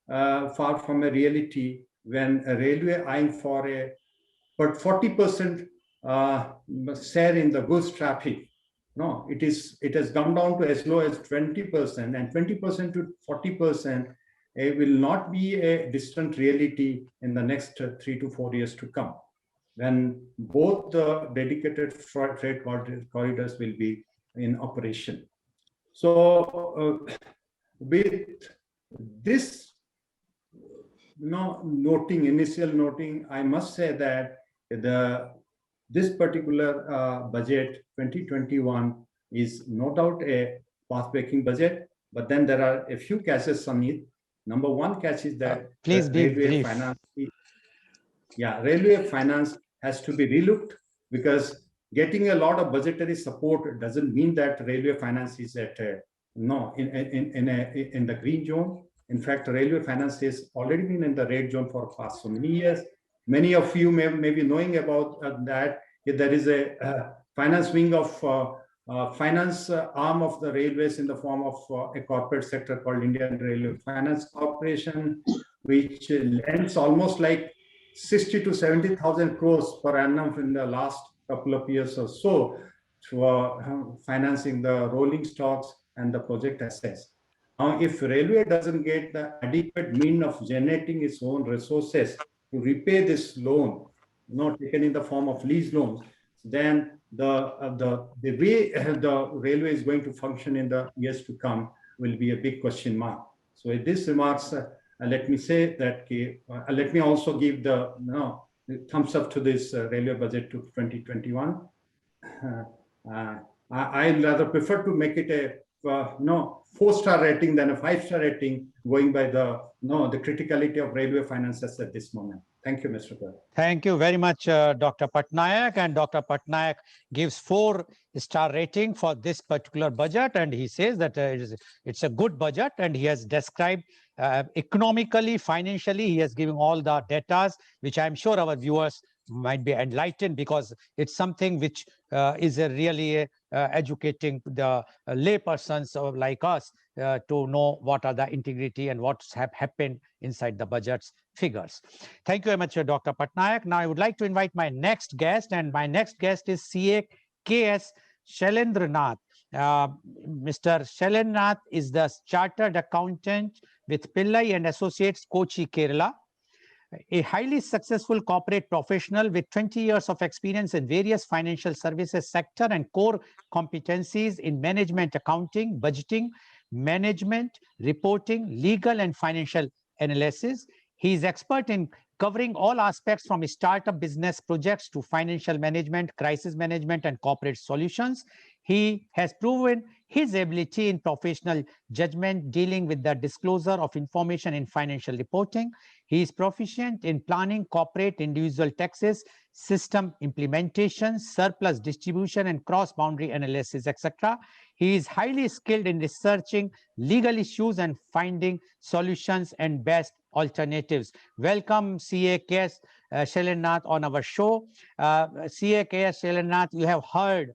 far from a reality when a railway eyeing for a 40% share in the goods traffic. No, it has come down to as low as 20%, and 20% to 40%. It will not be a distant reality in the next 3 to 4 years to come, when both the dedicated freight corridors will be in operation. So with this initial noting, I must say that this particular budget 2021 is no doubt a path-breaking budget, but then there are a few catches on it. Number one catch is that please be brief. Railway finance has to be relooked, because getting a lot of budgetary support doesn't mean that railway finance is at in the green zone. In fact, railway finance has already been in the red zone for past so many years. Many of you may be knowing about that. There is a finance wing of finance arm of the railways in the form of a corporate sector called Indian Railway Finance Corporation, which lends almost like 60 to 70,000 crores per annum in the last couple of years or so for financing the rolling stocks and the project assets. Now, if railway doesn't get the adequate mean of generating its own resources to repay this loan, not taken in the form of lease loans, then the way the railway is going to function in the years to come will be a big question mark. So with these remarks, let me say that let me also give the thumbs up to this railway budget to 2021. I'd rather prefer to make it a 4-star rating than a 5-star rating, going by the criticality of railway finances at this moment. Thank you, Mr. Goel. Thank you very much, Dr. Patnaik. And Dr. Patnaik gives 4-star rating for this particular budget. And he says that it's a good budget. And he has described economically, financially, he has given all the data, which I'm sure our viewers might be enlightened, because it's something which is really educating the lay persons like us to know what are the integrity and what's happened inside the budget's figures. Thank you very much, Dr. Patnaik. Now I would like to invite my next guest, and my next guest is CA KS Shailendranath. Mr. Shailendranath is the Chartered Accountant with Pillai and Associates, Kochi, Kerala. A highly successful corporate professional with 20 years of experience in various financial services sector and core competencies in management, accounting, budgeting, management, reporting, legal and financial analysis. He is expert in covering all aspects from startup business projects to financial management, crisis management, and corporate solutions. He has proven his ability in professional judgment dealing with the disclosure of information in financial reporting. He is proficient in planning corporate individual taxes, system implementation, surplus distribution, and cross-boundary analysis, etc. He is highly skilled in researching legal issues and finding solutions and best alternatives. Welcome, CA KS Shailendranath, on our show. CA KS Shailendranath, you have heard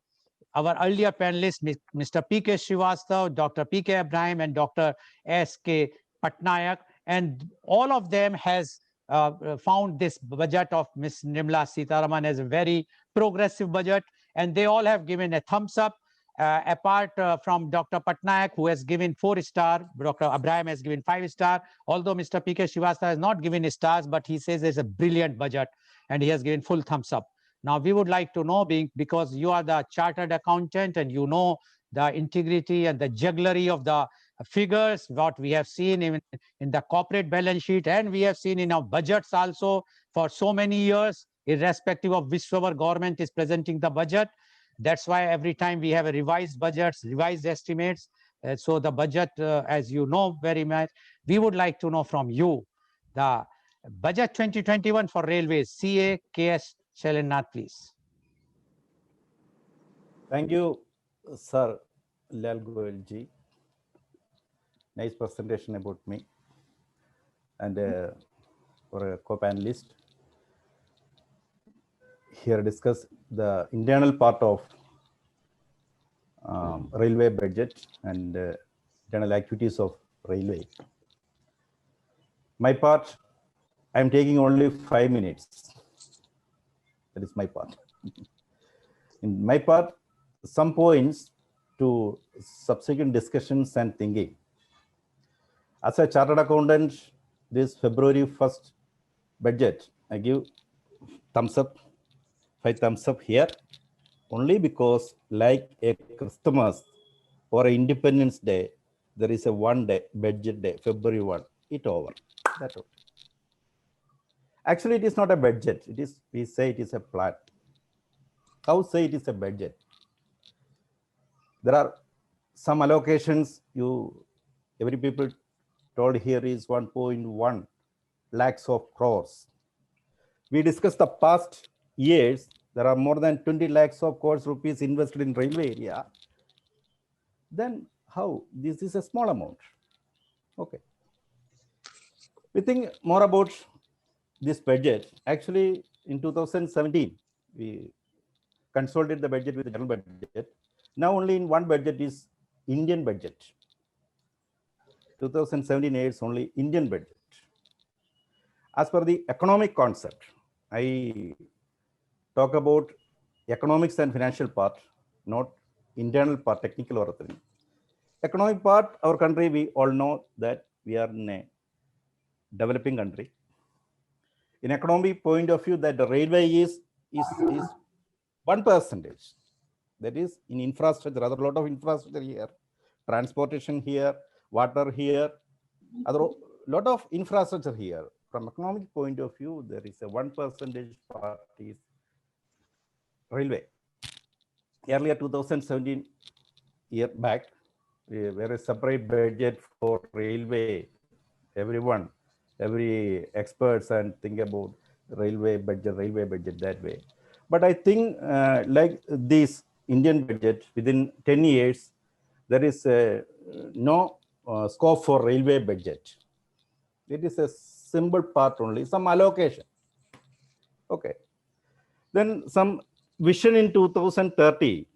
our earlier panelists, Mr. P.K. Srivastava, Dr. P.K. Abraham, and Dr. S.K. Patnaik, and all of them has found this budget of Ms. Nirmala Sitharaman as a very progressive budget, and they all have given a thumbs up. Apart from Dr. Patnaik, who has given 4-star, Dr. Abraham has given 5-star, although Mr. P.K. Srivastava has not given stars, but he says it's a brilliant budget, and he has given full thumbs up. Now, we would like to know, because you are the chartered accountant and you know the integrity and the jugglery of the figures, what we have seen in the corporate balance sheet, and we have seen in our budgets also for so many years, irrespective of whichever government is presenting the budget. That's why every time we have a revised budgets, revised estimates. So the budget, as you know very much, we would like to know from you the budget 2021 for railways. CA KS Shailendranath, please. Thank you, Sir Lal Goel ji. Nice presentation about me and for a co-panelist. Here discuss the internal part of railway budget and internal activities of railway. My part, I am taking only 5 minutes. That is my part. In my part, some points to subsequent discussions and thinking. As a chartered accountant, this February 1st budget, I give thumbs up, 5 thumbs up here, only because like a Christmas or Independence Day, there is a one day, budget day, February 1, it over. That's all. Actually, it is not a budget. It is, we say it is a plan. How say it is a budget? There are some allocations every people told here is 1.1 lakhs of crores. We discussed the past years, there are more than 20 lakhs of crores rupees invested in railway area. Then how? This is a small amount. Okay. We think more about this budget. Actually, in 2017, we consolidated the budget with the general budget. Now only in one budget is Indian budget. 2017 is only Indian budget. As per the economic concept, I talk about economics and financial part, not internal part, technical or anything. Economic part, our country, we all know that we are in a developing country. In economic point of view, that the railway is 1%. That is in infrastructure, other lot of infrastructure here, transportation here, water here, other lot of infrastructure here. From economic point of view, there is a 1% part is railway. Earlier 2017 year back, there is separate budget for railway. Everyone, every experts and think about railway budget that way. But I think like this Indian budget, within 10 years, there is no scope for railway budget. It is a simple part only, some allocation. Okay. Then some vision in 2030,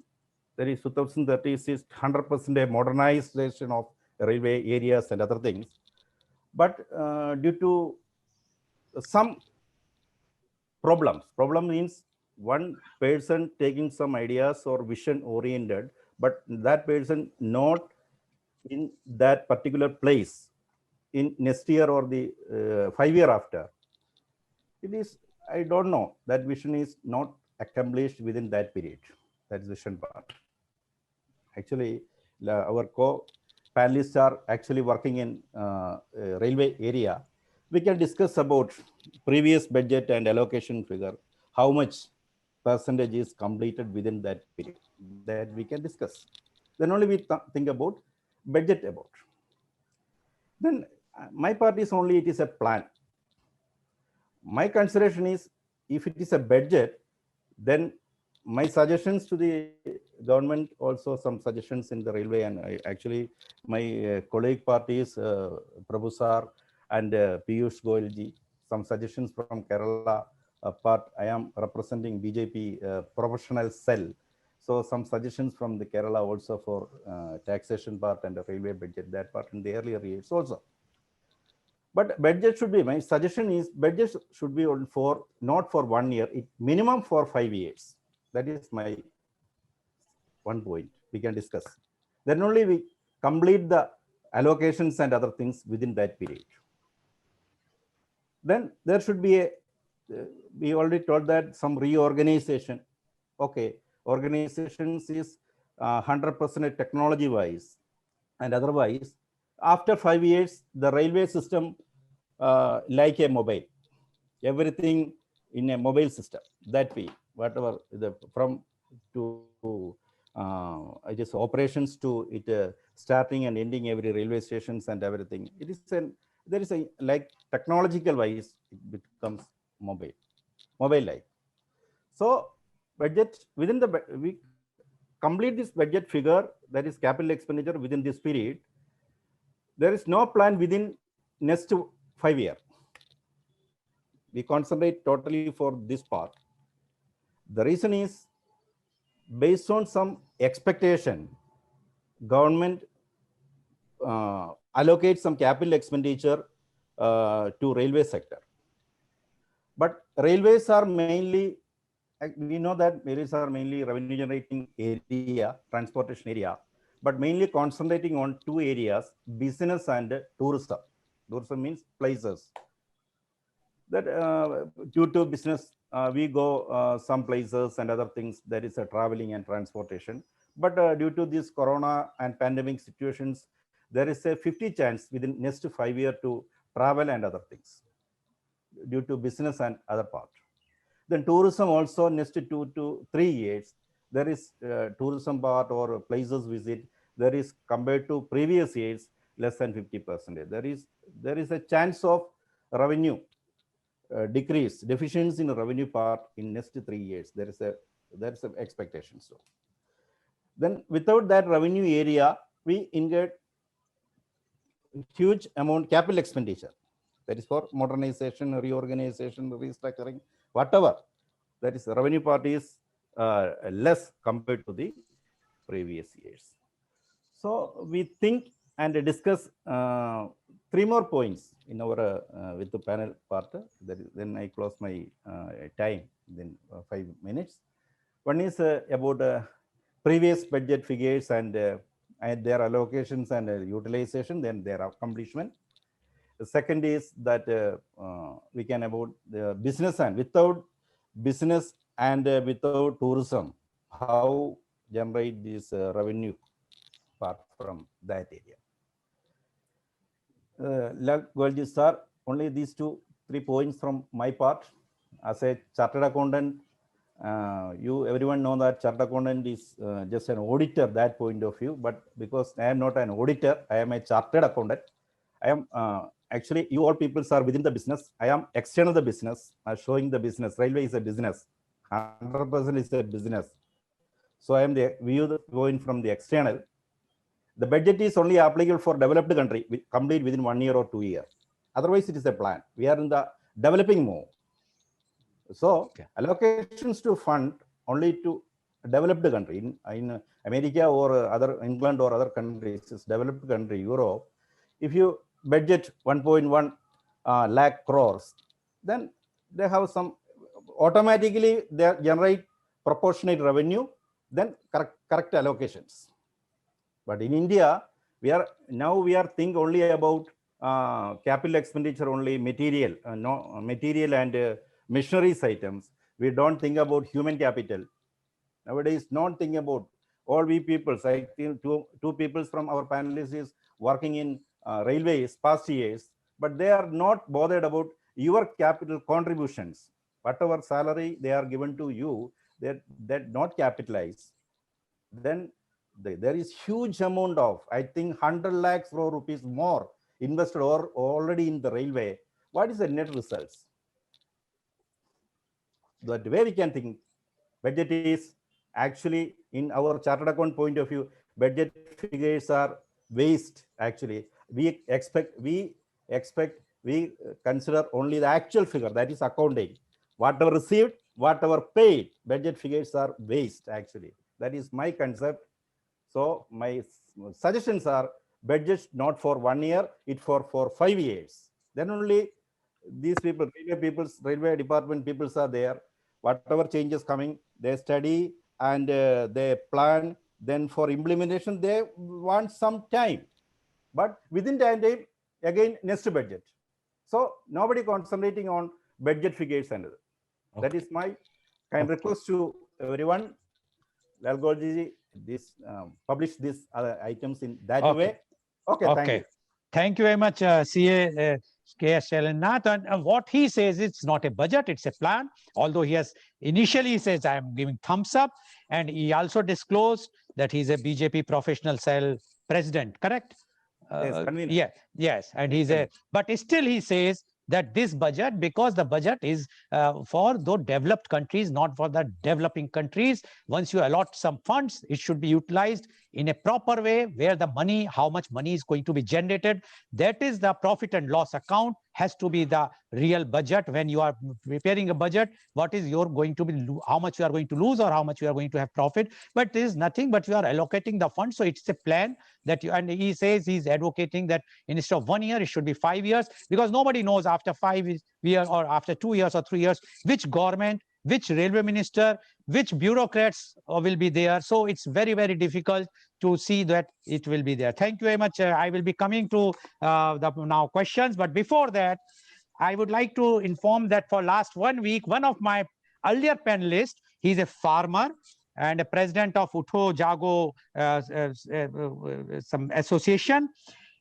that is 2030 is 100% a modernization of railway areas and other things. But due to some problem means one person taking some ideas or vision oriented, but that person not in that particular place in next year or the 5 year after. It is, I don't know, that vision is not accomplished within that period. That is vision part. Actually, our co-panelists are actually working in railway area. We can discuss about previous budget and allocation figure, how much percentage is completed within that period. That we can discuss. Then only we think about budget about. Then my part is only it is a plan. My consideration is if it is a budget, then my suggestions to the government, also some suggestions in the railway, and actually my colleague parties, Prabhu Sar and Piyush Goel ji, some suggestions from Kerala part. I am representing BJP professional cell. So some suggestions from the Kerala also for taxation part and the railway budget, that part in the earlier years also. But budget should be, my suggestion is budget should be for not for 1 year, it minimum for 5 years. That is my one point we can discuss. Then only we complete the allocations and other things within that period. Then there should be a, we already told that some reorganization. Okay, organizations is 100% technology wise, and otherwise after 5 years the railway system like a mobile, everything in a mobile system, that way whatever the from to I just operations to it starting and ending every railway stations and everything, it is an, there is a like technological wise it becomes mobile like. So budget within the, we complete this budget figure, that is capital expenditure within this period. There is no plan within next 5 years. We concentrate totally for this part. The reason is based on some expectation, government allocates some capital expenditure to railway sector. But railways are mainly, we know that railways are mainly revenue generating area, transportation area, but mainly concentrating on two areas, business and tourism. Tourism means places. That due to business, we go some places and other things, there is a traveling and transportation. But due to this corona and pandemic situations, there is a 50 chance within next 5 years to travel and other things due to business and other part. Then tourism also next 2 to 3 years, there is tourism part or places visit, there is compared to previous years less than 50%. There is a chance of revenue decrease, deficiency in revenue part in next 3 years. There is a expectation. So then without that revenue area, we incur huge amount capital expenditure. That is for modernization, reorganization, restructuring, whatever. That is the revenue part is less compared to the previous years. So we think and discuss 3 more points in our with the panel part. Then I close my time, then 5 minutes. One is about previous budget figures and their allocations and utilization, then their accomplishment. The second is that we can about the business, and without business and without tourism, how generate this revenue apart from that area? Like Goelji sir, only these 2-3 points from my part. As a chartered accountant, everyone know that chartered accountant is just an auditor, that point of view. But because I am not an auditor, I am a chartered accountant. I am actually, you all people are within the business. I am external the business, showing the business. Railway is a business. 100% is a business. So I am the view going from the external. The budget is only applicable for developed country, complete within 1 year or 2 years. Otherwise, it is a plan. We are in the developing mode. So allocations to fund only to developed country in America or other England or other countries, it's developed country, Europe. If you budget 1.1 lakh crores, then they have some automatically they generate proportionate revenue, then correct allocations. But in India, we are think only about capital expenditure only, material, material and machineries items. We don't think about human capital. Nowadays, not think about all we people. I think two people from our panelists is working in railways past years, but they are not bothered about your capital contributions. Whatever salary they are given to you, that not capitalized. Then there is huge amount of, I think, 100 lakhs crore rupees more invested or already in the railway. What is the net results? The way we can think, budget is actually, in our chartered account point of view, budget figures are waste. Actually, we consider only the actual figure, that is accounting. Whatever received, whatever paid, budget figures are waste. Actually, that is my concept. So my suggestions are budgets not for 1 year, it for 5 years. Then only these people, railway department people are there. Whatever changes coming, they study and they plan. Then for implementation, they want some time. But within that time, again, next budget. So nobody concentrating on budget figures and other. That is my kind request to everyone. Lalgolji, this publish these other items in that way. Okay, thank you. Thank you very much, CA K.S. Shailnath. And what he says, it's not a budget, it's a plan. Although he has initially he says, I am giving thumbs up. And he also disclosed that he's a BJP professional cell president, correct? Yes. And he's but still he says that this budget, because the budget is for the developed countries, not for the developing countries. Once you allot some funds, it should be utilized in a proper way, where the money, how much money is going to be generated. That is the profit and loss account has to be the real budget. When you are preparing a budget, what is your going to be, how much you are going to lose or how much you are going to have profit. But it is nothing but you are allocating the funds. So it's a plan that you, and he says he's advocating that instead of 1 year, it should be 5 years, because nobody knows after 5 years or after 2 years or 3 years, which government, which railway minister, which bureaucrats will be there. So it's very, very difficult to see that it will be there. Thank you very much. I will be coming to the now questions. But before that, I would like to inform that for last 1 week, one of my earlier panelists, he's a farmer and a president of Utho Jago some association.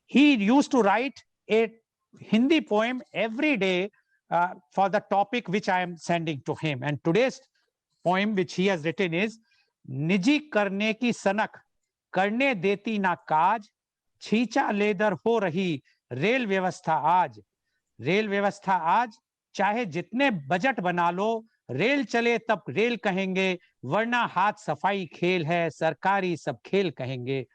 He used to write a Hindi poem every day for the topic which I am sending to him. And today's poem which he has written is निजी करने की सनक करने देती ना काज छींचा leather हो रही rail व्यवस्था आज रेल व्यवस्था आज चाहे जितने बजट बना लो रेल चले तब रेल कहेंगे वरना हाथ सफाई खेल है सरकारी सब खेल कहेंगे.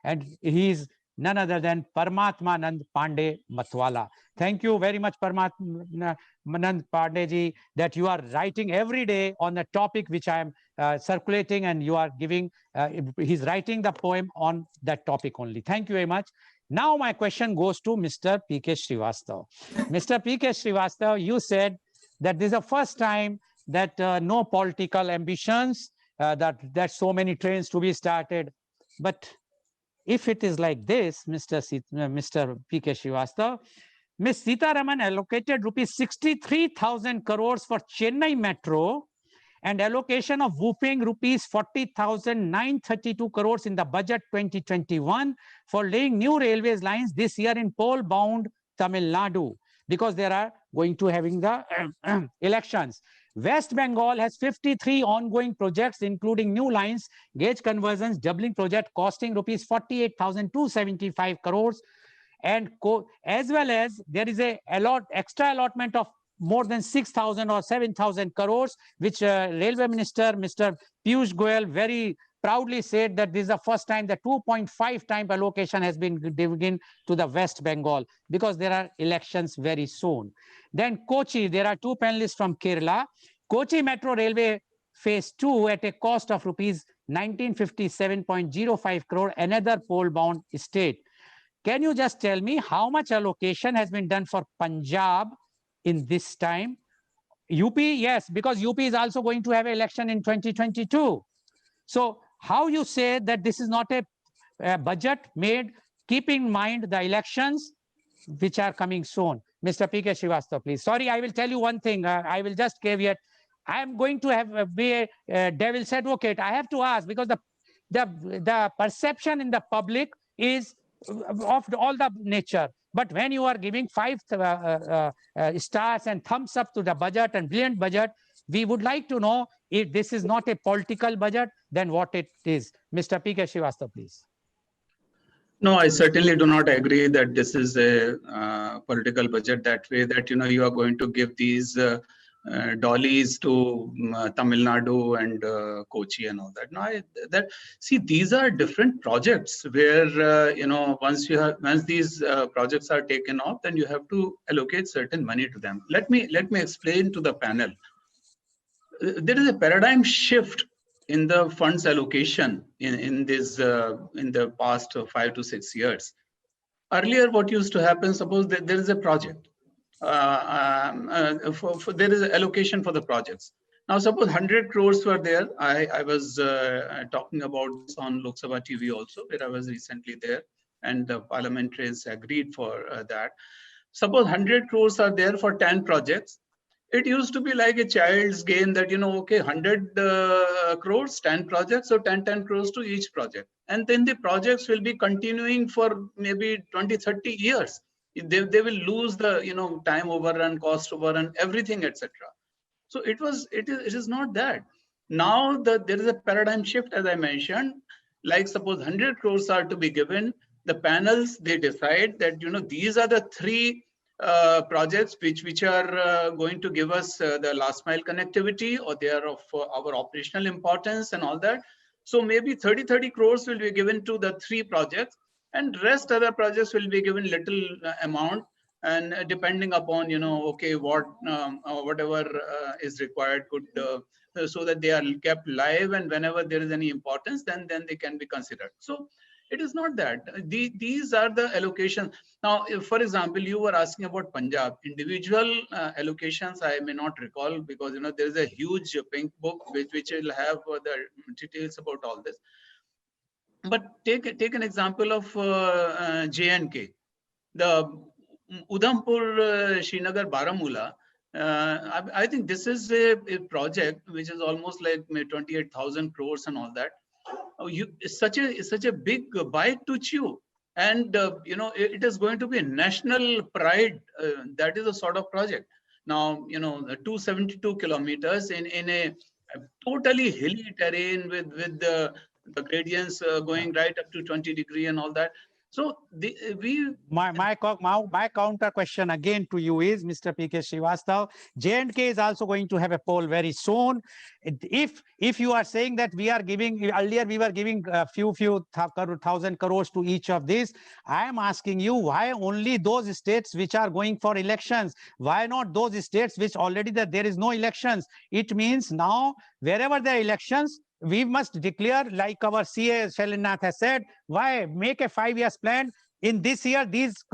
And he is none other than Paramatmanand Pandey Matwala. Thank you very much, Paramatmanand Pandey ji, that you are writing every day on the topic which I am circulating, and you are giving, he's writing the poem on that topic only. Thank you very much. Now my question goes to Mr. P.K. Srivastav. Mr. P.K. Srivastav, you said that this is the first time that no political ambitions, that so many trains to be started. But if it is like this, Mr. P.K. Srivastav, Ms. Sitaraman allocated rupees 63,000 crores for Chennai Metro and allocation of whooping rupees 40,932 crores in the budget 2021 for laying new railways lines this year in pole-bound Tamil Nadu, because they are going to having the elections. West Bengal has 53 ongoing projects, including new lines, gauge conversions, doubling project costing rupees 48,275 crores, and as well as there is a extra allotment of more than 6,000 or 7,000 crores, which Railway Minister Mr. Piyush Goel very proudly said that this is the first time that 2.5 time allocation has been given to the West Bengal, because there are elections very soon. Then Kochi, there are two panelists from Kerala. Kochi Metro Railway Phase 2 at a cost of rupees 1957.05 crore, another pole-bound state. Can you just tell me how much allocation has been done for Punjab in this time? UP, yes, because UP is also going to have an election in 2022. So how you say that this is not a budget made keeping in mind the elections which are coming soon? Mr. P.K. Srivastava, please. Sorry, I will tell you one thing. I will just caveat. I am going to have be a devil's advocate. I have to ask, because the perception in the public is of all the nature. But when you are giving 5 stars and thumbs up to the budget and brilliant budget, we would like to know if this is not a political budget, then what it is. Mr. P.K. Srivastava, please. No, I certainly do not agree that this is a political budget that way, that, you know, you are going to give these dollies to Tamil Nadu and Kochi and all that. No, see, these are different projects where, you know, once these projects are taken off, then you have to allocate certain money to them. Let me explain to the panel. There is a paradigm shift in the funds allocation in the past 5 to 6 years. Earlier, what used to happen, suppose that there is a project, there is an allocation for the projects. Now, suppose 100 crores were there. I was talking about this on Lok Sabha TV also, where I was recently there, and the parliamentarians agreed for that. Suppose 100 crores are there for 10 projects. It used to be like a child's game that, you know, okay, 100 crores, 10 projects, so 10 crores to each project. And then the projects will be continuing for maybe 20, 30 years. They will lose the, you know, time overrun, cost overrun, everything, etc. So it is not that. Now there is a paradigm shift, as I mentioned, like suppose 100 crores are to be given, the panels, they decide that, you know, these are the 3 projects which are going to give us the last mile connectivity, or they are of our operational importance and all that. So maybe 30 crores will be given to the 3 projects, and rest other projects will be given little amount, and depending upon, you know, okay, what whatever is required could so that they are kept live, and whenever there is any importance, then they can be considered. So it is not that. These are the allocations. Now, if, for example, you were asking about Punjab, individual allocations, I may not recall, because, you know, there is a huge pink book which will have the details about all this. But take an example of J&K, the Udhampur, Srinagar, Baramulla. I think this is a project which is almost like 28,000 crores and all that. It's such a big bite to chew, and you know, it is going to be a national pride. That is a sort of project. Now, you know, 272 kilometers in a totally hilly terrain with the gradients going right up to 20 degree and all that. So my counter question again to you is, Mr. P.K. Srivastava, J&K is also going to have a poll very soon. If you are saying that we are giving, earlier we were giving a few thousand crores to each of these, I am asking you, why only those states which are going for elections? Why not those states which already there is no elections? It means now wherever there are elections, we must declare, like our CA Shailinath has said, why make a 5-year plan? In this year, these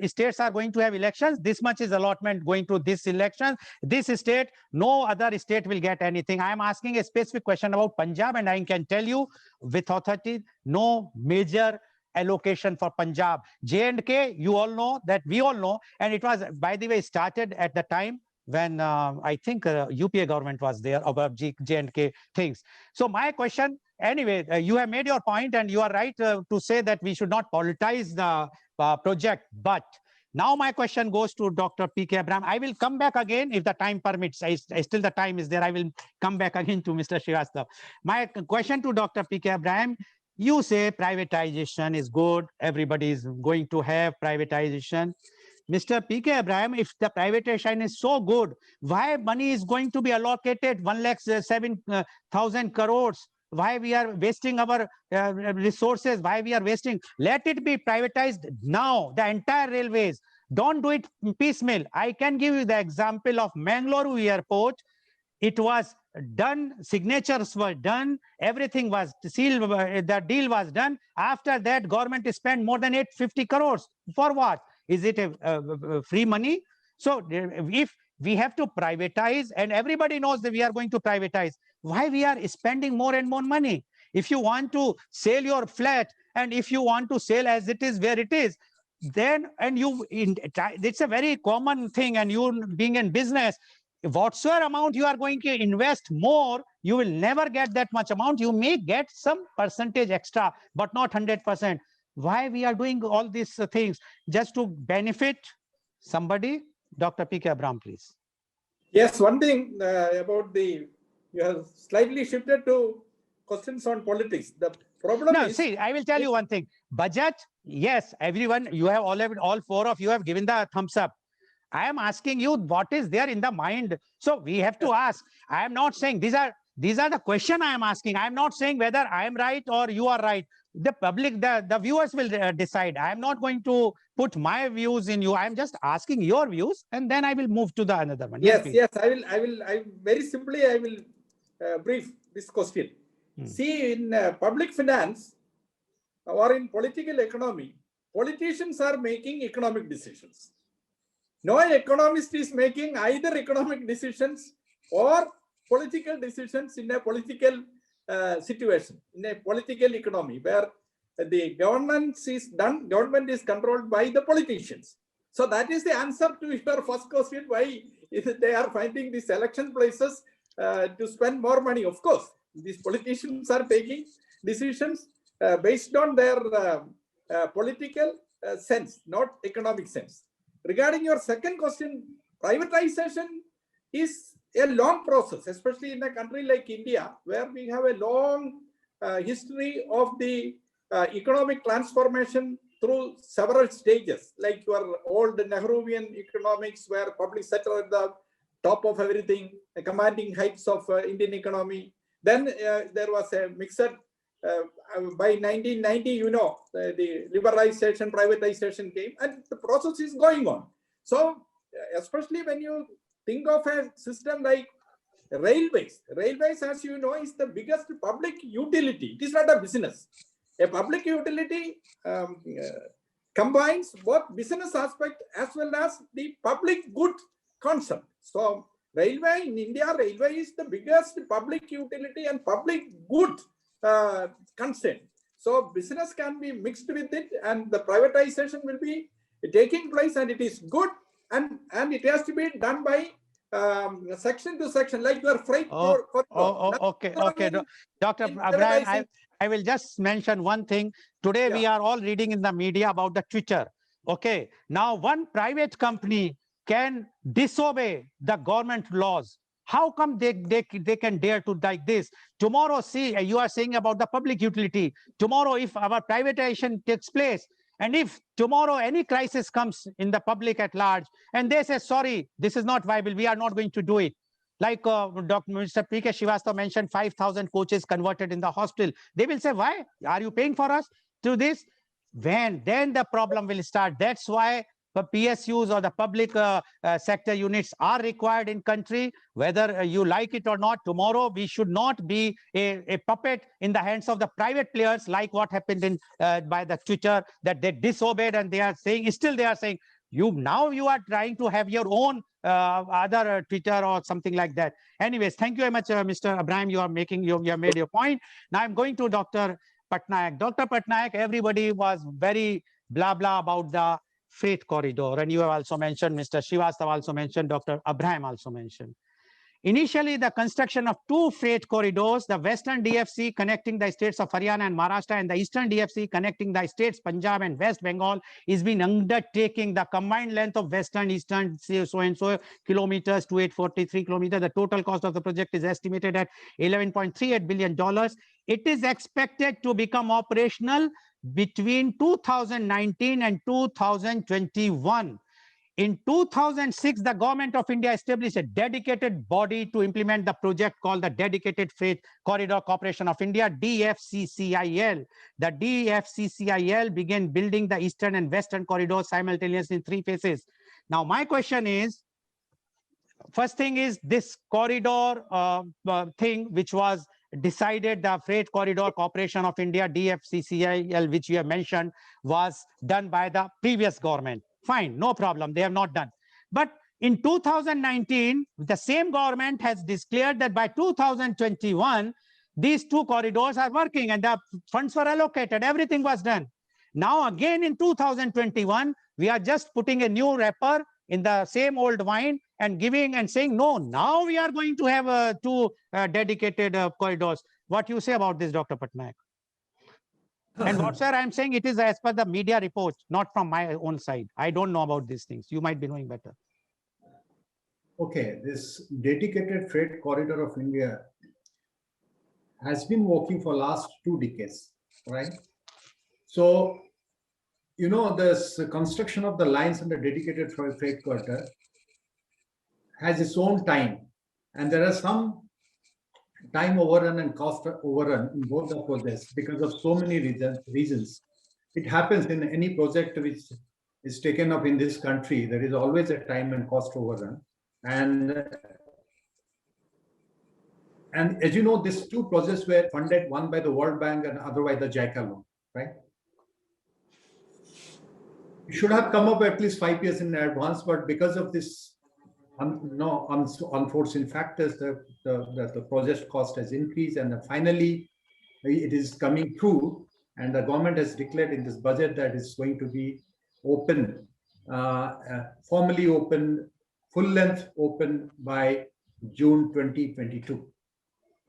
states are going to have elections. This much is allotment going to this election. This state, no other state will get anything. I am asking a specific question about Punjab, and I can tell you with authority, no major allocation for Punjab. J&K, you all know that, we all know, and it was, by the way, started at the time when I think UPA government was there about J&K things. So my question, anyway, you have made your point and you are right to say that we should not politicize the project. But now my question goes to Dr. P.K. Abraham. I will come back again if the time permits. Still the time is there. I will come back again to Mr. Srivastava. My question to Dr. P.K. Abraham, you say privatization is good. Everybody is going to have privatization. Mr. P.K. Abraham, if the privatization is so good, why money is going to be allocated 1,07,000 crores? Why we are wasting our resources? Why we are wasting? Let it be privatized now, the entire railways. Don't do it piecemeal. I can give you the example of Mangalore Airport. It was done, signatures were done, everything was sealed, the deal was done. After that, government spent more than 850 crores. For what? Is it a free money? So if we have to privatize, and everybody knows that we are going to privatize, why we are spending more and more money? If you want to sell your flat, and if you want to sell as it is where it is, then, and it's a very common thing, and you being in business, whatsoever amount you are going to invest more, you will never get that much amount. You may get some percentage extra, but not 100%. Why we are doing all these things? Just to benefit somebody? Dr. P.K. Abraham, please. Yes, one thing about you have slightly shifted to questions on politics. The problem is... See, I will tell you one thing. Budget, yes, everyone, you have all four of you have given the thumbs up. I am asking you what is there in the mind. So we have to ask. I am not saying these are the question I am asking. I am not saying whether I am right or you are right. The public, the viewers will decide. I am not going to put my views in you. I am just asking your views, and then I will move to the another one. Yes, I very simply, I will brief this question. See, in public finance or in political economy, politicians are making economic decisions. No economist is making either economic decisions or political decisions in a political situation, in a political economy where the governance is done, government is controlled by the politicians. So that is the answer to your first question, why they are finding these election places to spend more money. Of course, these politicians are taking decisions based on their political sense, not economic sense. Regarding your second question, privatization is a long process, especially in a country like India, where we have a long history of the economic transformation through several stages, like your old Nehruvian economics, where public sector at the top of everything, commanding heights of Indian economy. Then there was a mixed, by 1990, you know, the liberalization, privatization came, and the process is going on. So, especially when you think of a system like railways, as you know, is the biggest public utility. It is not a business. A public utility combines both business aspect as well as the public good concept. So, railway in India, railway is the biggest public utility and public good concern. So business can be mixed with it, and the privatization will be taking place, and it is good, and it has to be done by section to section, like your freight. Okay. Dr. Abraham, I will just mention one thing. Today we are all reading in the media about the Twitter. Okay, now one private company can disobey the government laws. How come they can dare to like this? Tomorrow, see, you are saying about the public utility. Tomorrow, if our privatization takes place, and if tomorrow any crisis comes in the public at large, and they say, sorry, this is not viable, we are not going to do it. Like Mr. P.K. Srivastava mentioned, 5,000 coaches converted in the hospital. They will say, why? Are you paying for us to this? Then the problem will start. That's why the PSUs or the public sector units are required in country, whether you like it or not. Tomorrow, we should not be a puppet in the hands of the private players, like what happened in by the Twitter, that they disobeyed, and they are saying, now you are trying to have your own other Twitter or something like that. Anyways, thank you very much, Mr. Abraham. You have made your point. Now I'm going to Dr. Patnaik. Dr. Patnaik, everybody was very blah blah about the freight corridor, and you have also mentioned, Mr. Srivastav also mentioned, Dr. Abraham also mentioned. Initially, the construction of two freight corridors, the Western DFC connecting the states of Haryana and Maharashtra, and the Eastern DFC connecting the states Punjab and West Bengal, is being undertaking. The combined length of Western, Eastern, so and so kilometers to 843 kilometers. The total cost of the project is estimated at $11.38 billion. It is expected to become operational between 2019 and 2021. In 2006, the government of India established a dedicated body to implement the project called the Dedicated Freight Corridor Corporation of India, DFCCIL. The DFCCIL began building the eastern and western corridors simultaneously in 3 phases. Now, my question is, first thing is this corridor thing, which was decided, the Freight Corridor Corporation of India, DFCCIL, which you have mentioned, was done by the previous government. Fine, no problem, they have not done. But in 2019, the same government has declared that by 2021, these 2 corridors are working and the funds were allocated, everything was done. Now again in 2021, we are just putting a new wrapper in the same old wine and giving and saying, no, now we are going to have 2 dedicated corridors. What you say about this, Dr. Patnaik? And what, sir, I'm saying it is as per the media reports, not from my own side. I don't know about these things. You might be knowing better. Okay, this dedicated freight corridor of India has been working for last 2 decades, right? So, you know, this construction of the lines under dedicated freight corridor has its own time, and there are some time overrun and cost overrun in both the projects because of so many reasons. It happens in any project which is taken up in this country. There is always a time and cost overrun. And as you know, these 2 projects were funded, one by the World Bank and other by the JICA loan, right? It should have come up at least 5 years in advance, but because of this unforeseen factors, the project cost has increased, and finally it is coming through, and the government has declared in this budget that it's going to be open, formally open, full length open by June 2022.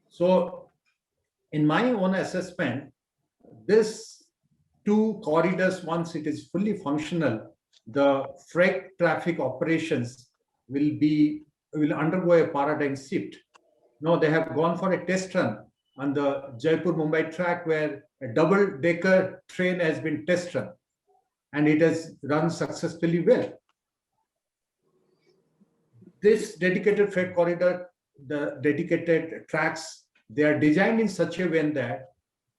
So in my own assessment, this 2 corridors, once it is fully functional, the freight traffic operations will undergo a paradigm shift. No, they have gone for a test run on the Jaipur-Mumbai track, where a double-decker train has been test run, and it has run successfully well. This dedicated freight corridor, the dedicated tracks, they are designed in such a way that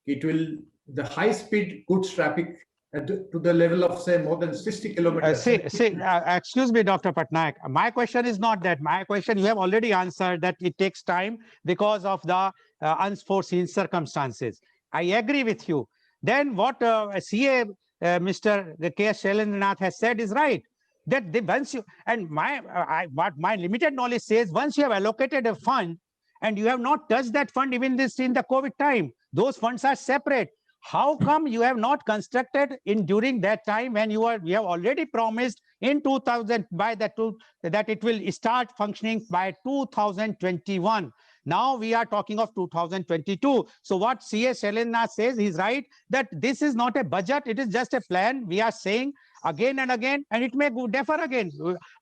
it will, the high-speed goods traffic to the level of, say, more than 60 kilometers. Excuse me, Dr. Patnaik. My question is not that. My question, you have already answered that it takes time because of the unforeseen circumstances. I agree with you. Then what CA Mr. K.S. Shailendranath has said is right. That once you, and what my limited knowledge says, once you have allocated a fund and you have not touched that fund even in the COVID time, those funds are separate. How come you have not constructed during that time when you have already promised in 2000 that it will start functioning by 2021? Now we are talking of 2022. So what C.S. Shailendranath says, he's right, that this is not a budget, it is just a plan. We are saying again and again, and it may differ again.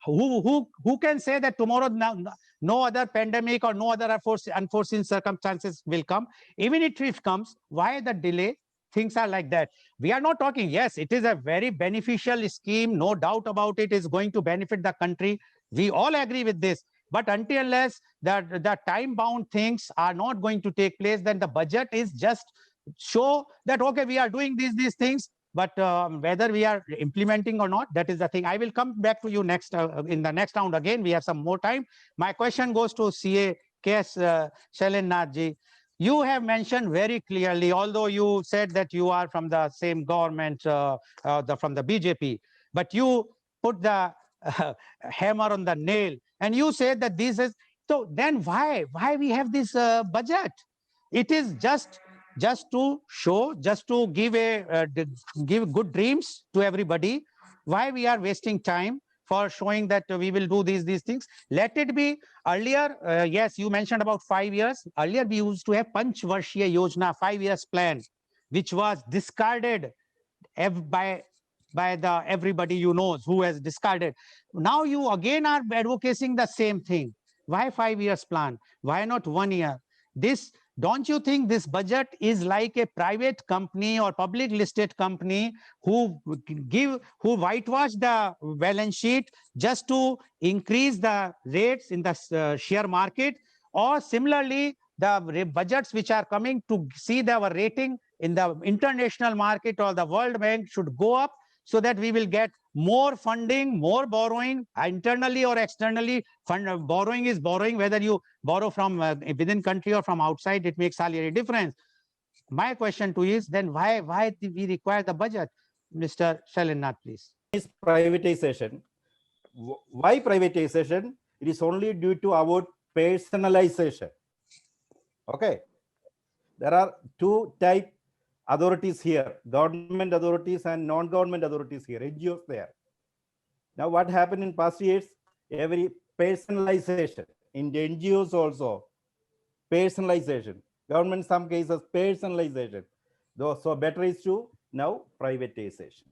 Who can say that tomorrow no other pandemic or no other unforeseen circumstances will come? Even if it comes, why the delay? Things are like that. We are not talking, yes, it is a very beneficial scheme, no doubt about it, is going to benefit the country. We all agree with this. But until unless the time-bound things are not going to take place, then the budget is just show that, okay, we are doing these things, but whether we are implementing or not, that is the thing. I will come back to you next in the next round again. We have some more time. My question goes to CA K.S. Shailendranath ji. You have mentioned very clearly, although you said that you are from the same government, from the BJP, but you put the hammer on the nail and you said that this is, so then why we have this budget? It is just to show, just to give give good dreams to everybody. Why we are wasting time for showing that we will do these things? Let it be earlier. Yes, you mentioned about 5 years. Earlier, we used to have Panchvarshiya Yojana, 5 years plan, which was discarded by the everybody you knows who has discarded. Now you again are advocating the same thing. Why 5 years plan? Why not 1 year? This, don't you think this budget is like a private company or public listed company who whitewash the balance sheet just to increase the rates in the share market? Or similarly, the budgets which are coming to see our rating in the international market or the World Bank should go up, so that we will get more funding, more borrowing, internally or externally. Borrowing is borrowing, whether you borrow from within country or from outside, it makes hardly any difference. My question to you is then why we require the budget? Mr. Shailendra, please. Is privatization. Why privatization? It is only due to our personalization. Okay. There are two type authorities here, government authorities and non-government authorities here, NGOs there. Now what happened in past years? Every personalization in the NGOs also, personalization. Government some cases personalization. So better is to now privatization.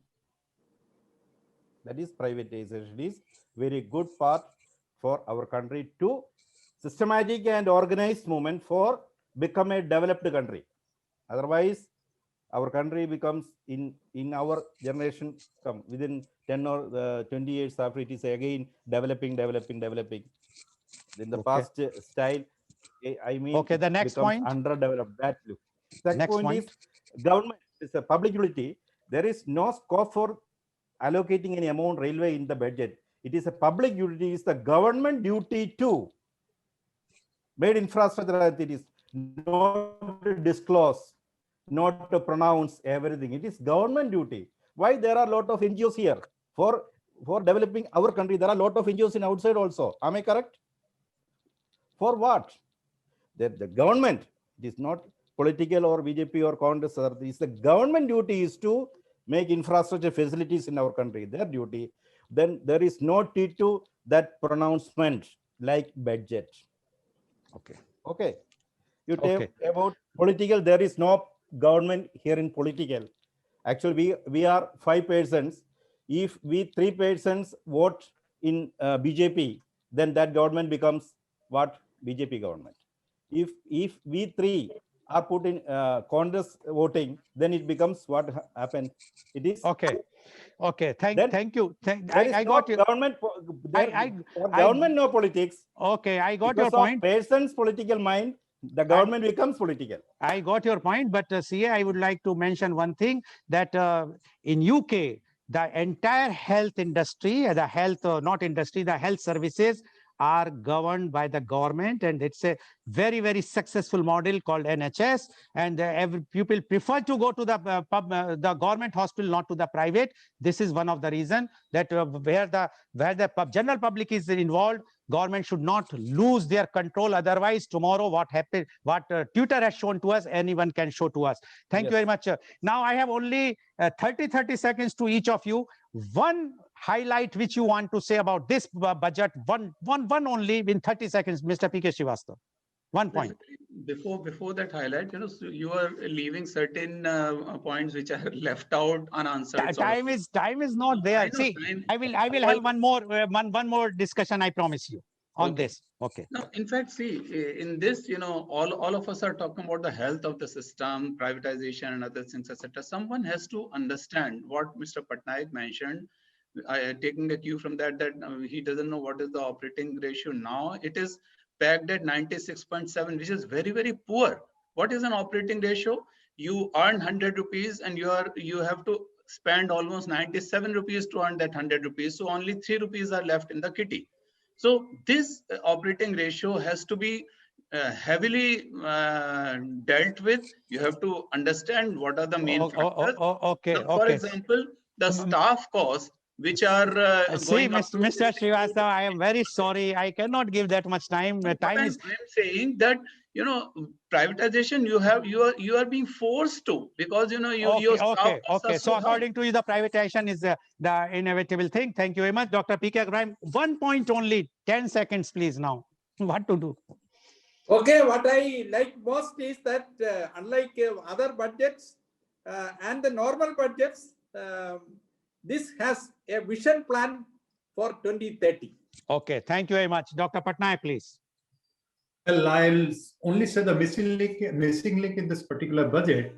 That is privatization is very good part for our country to systematic and organized movement for become a developed country. Otherwise, our country becomes in our generation come within 10 or 20 years after it is again developing. In the past style, I mean, okay, the next point, underdeveloped. That look. Second next point is government is a public utility. There is no scope for allocating any amount railway in the budget. It is a public utility. It's the government duty to made infrastructure activities, not to disclose, not to pronounce everything. It is government duty. Why there are a lot of NGOs here for developing our country? There are a lot of NGOs in outside also. Am I correct? For what? The government, it is not political or BJP or Congress. It's the government duty is to make infrastructure facilities in our country. Their duty. Then there is no need to that pronouncement like budget. Okay. You tell about political, there is no government here in political. Actually, we are 5 persons. If we 3 persons vote in BJP, then that government becomes what? BJP government. If we 3 are put in Congress voting, then it becomes what happened. It is okay. Thank you. I got you. Government. Government no politics. Okay, I got because your point. Person's political mind, the government becomes political. I got your point, but CA, I would like to mention one thing, that in UK, the entire health industry, the health, not industry, the health services are governed by the government, and it's a very, very successful model called NHS, and every people prefer to go to the government hospital, not to the private. This is one of the reasons that where the general public is involved, government should not lose their control. Otherwise, tomorrow what happened, what Twitter has shown to us, anyone can show to us. Thank you very much. Now I have only 30 seconds to each of you. One highlight which you want to say about this budget, one only in 30 seconds, Mr. P.K. Srivastava. One point. Before that highlight, you are leaving certain points which are left out unanswered. Time is not there. See, I will have one more discussion, I promise you, on this. Okay. Now, in fact, see, in this, all of us are talking about the health of the system, privatization and other things, etc. Someone has to understand what Mr. Patnaik mentioned. Taking the cue from that he doesn't know what is the operating ratio now. It is pegged at 96.7, which is very, very poor. What is an operating ratio? You earn 100 rupees and you have to spend almost 97 rupees to earn that 100 rupees. So only 3 rupees are left in the kitty. So this operating ratio has to be heavily dealt with. You have to understand what are the main factors. For example, the staff costs, which are going up to Mr. Srivastava, I am very sorry. I cannot give that much time. I'm saying that you know, privatization, you are being forced to, because you know your staff Okay. costs are So so high. according to you, the privatization is the inevitable thing. Thank you very much, Dr. P.K. Abraham. 1 point only, 10 seconds, please. Now, what to do? Okay, what I like most is that unlike other budgets and the normal budgets, this has a vision plan for 2030. Okay, thank you very much, Dr. Patnaik, please. Well, I'll only say the missing link in this particular budget.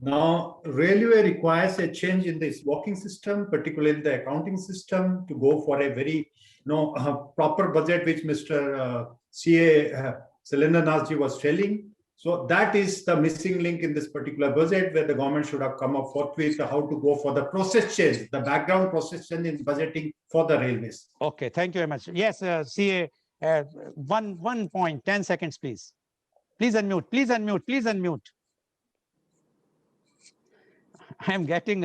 Now, railway requires a change in this working system, particularly the accounting system, to go for a very proper budget, which Mr. CA Selendra Nasji was telling. So that is the missing link in this particular budget, where the government should have come up forthwith how to go for the process change, the background process change in budgeting for the railways. Okay, thank you very much. Yes, CA, 1 point, 10 seconds, please. Please unmute, please unmute, please unmute. I am getting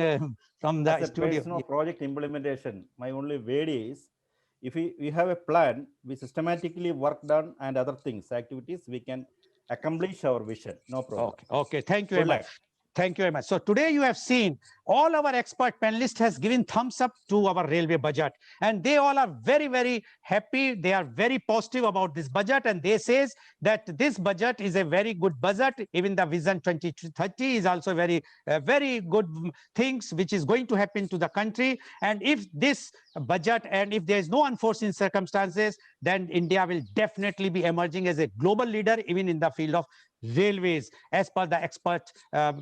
from the As a studio. person of project implementation, my only word is, if we have a plan, we systematically work done and other things, activities, we can accomplish our vision. No problem. Okay. Thank you very Good much. luck. Thank you very much. So today you have seen all our expert panelists has given thumbs up to our railway budget, and they all are very, very happy. They are very positive about this budget, and they says that this budget is a very good budget. Even the vision 2030 is also very, very good things which is going to happen to the country. And if this budget, and if there is no unforeseen circumstances, then India will definitely be emerging as a global leader, even in the field of railways, as per the expert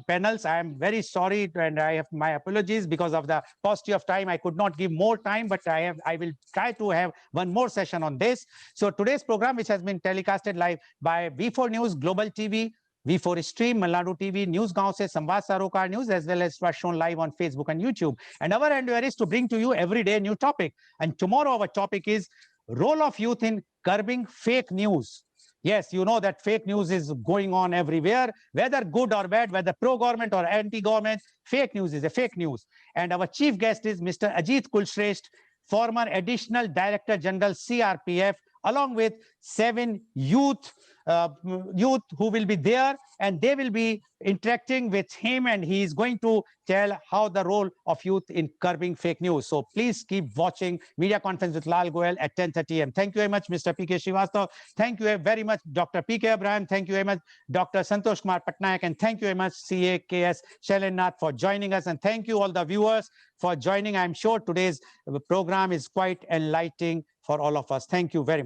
panels. I am very sorry, and I have my apologies because of the paucity of time. I could not give more time, but I will try to have one more session on this. So today's program, which has been telecasted live by V4 News, Global TV, V4 Stream, Malnadu TV, News Gaon se Samvad Sarokar News, as well as was shown live on Facebook and YouTube. And our endeavor is to bring to you every day a new topic. And tomorrow our topic is role of youth in curbing fake news. Yes, you know that fake news is going on everywhere, whether good or bad, whether pro-government or anti-government, fake news is a fake news. And our chief guest is Mr. Ajit Kulshrestha, former Additional Director General CRPF, along with 7 youth who will be there, and they will be interacting with him, and he is going to tell how the role of youth in curbing fake news. So please keep watching Media Conference with Lal Goel at 10:30 a.m. Thank you very much, Mr. P.K. Srivastava. Thank you very much, Dr. P.K. Abraham. Thank you very much, Dr. Santosh Kumar Patnaik. And thank you very much, CAKS Shailendranath, for joining us. And thank you all the viewers for joining. I'm sure today's program is quite enlightening for all of us. Thank you very much.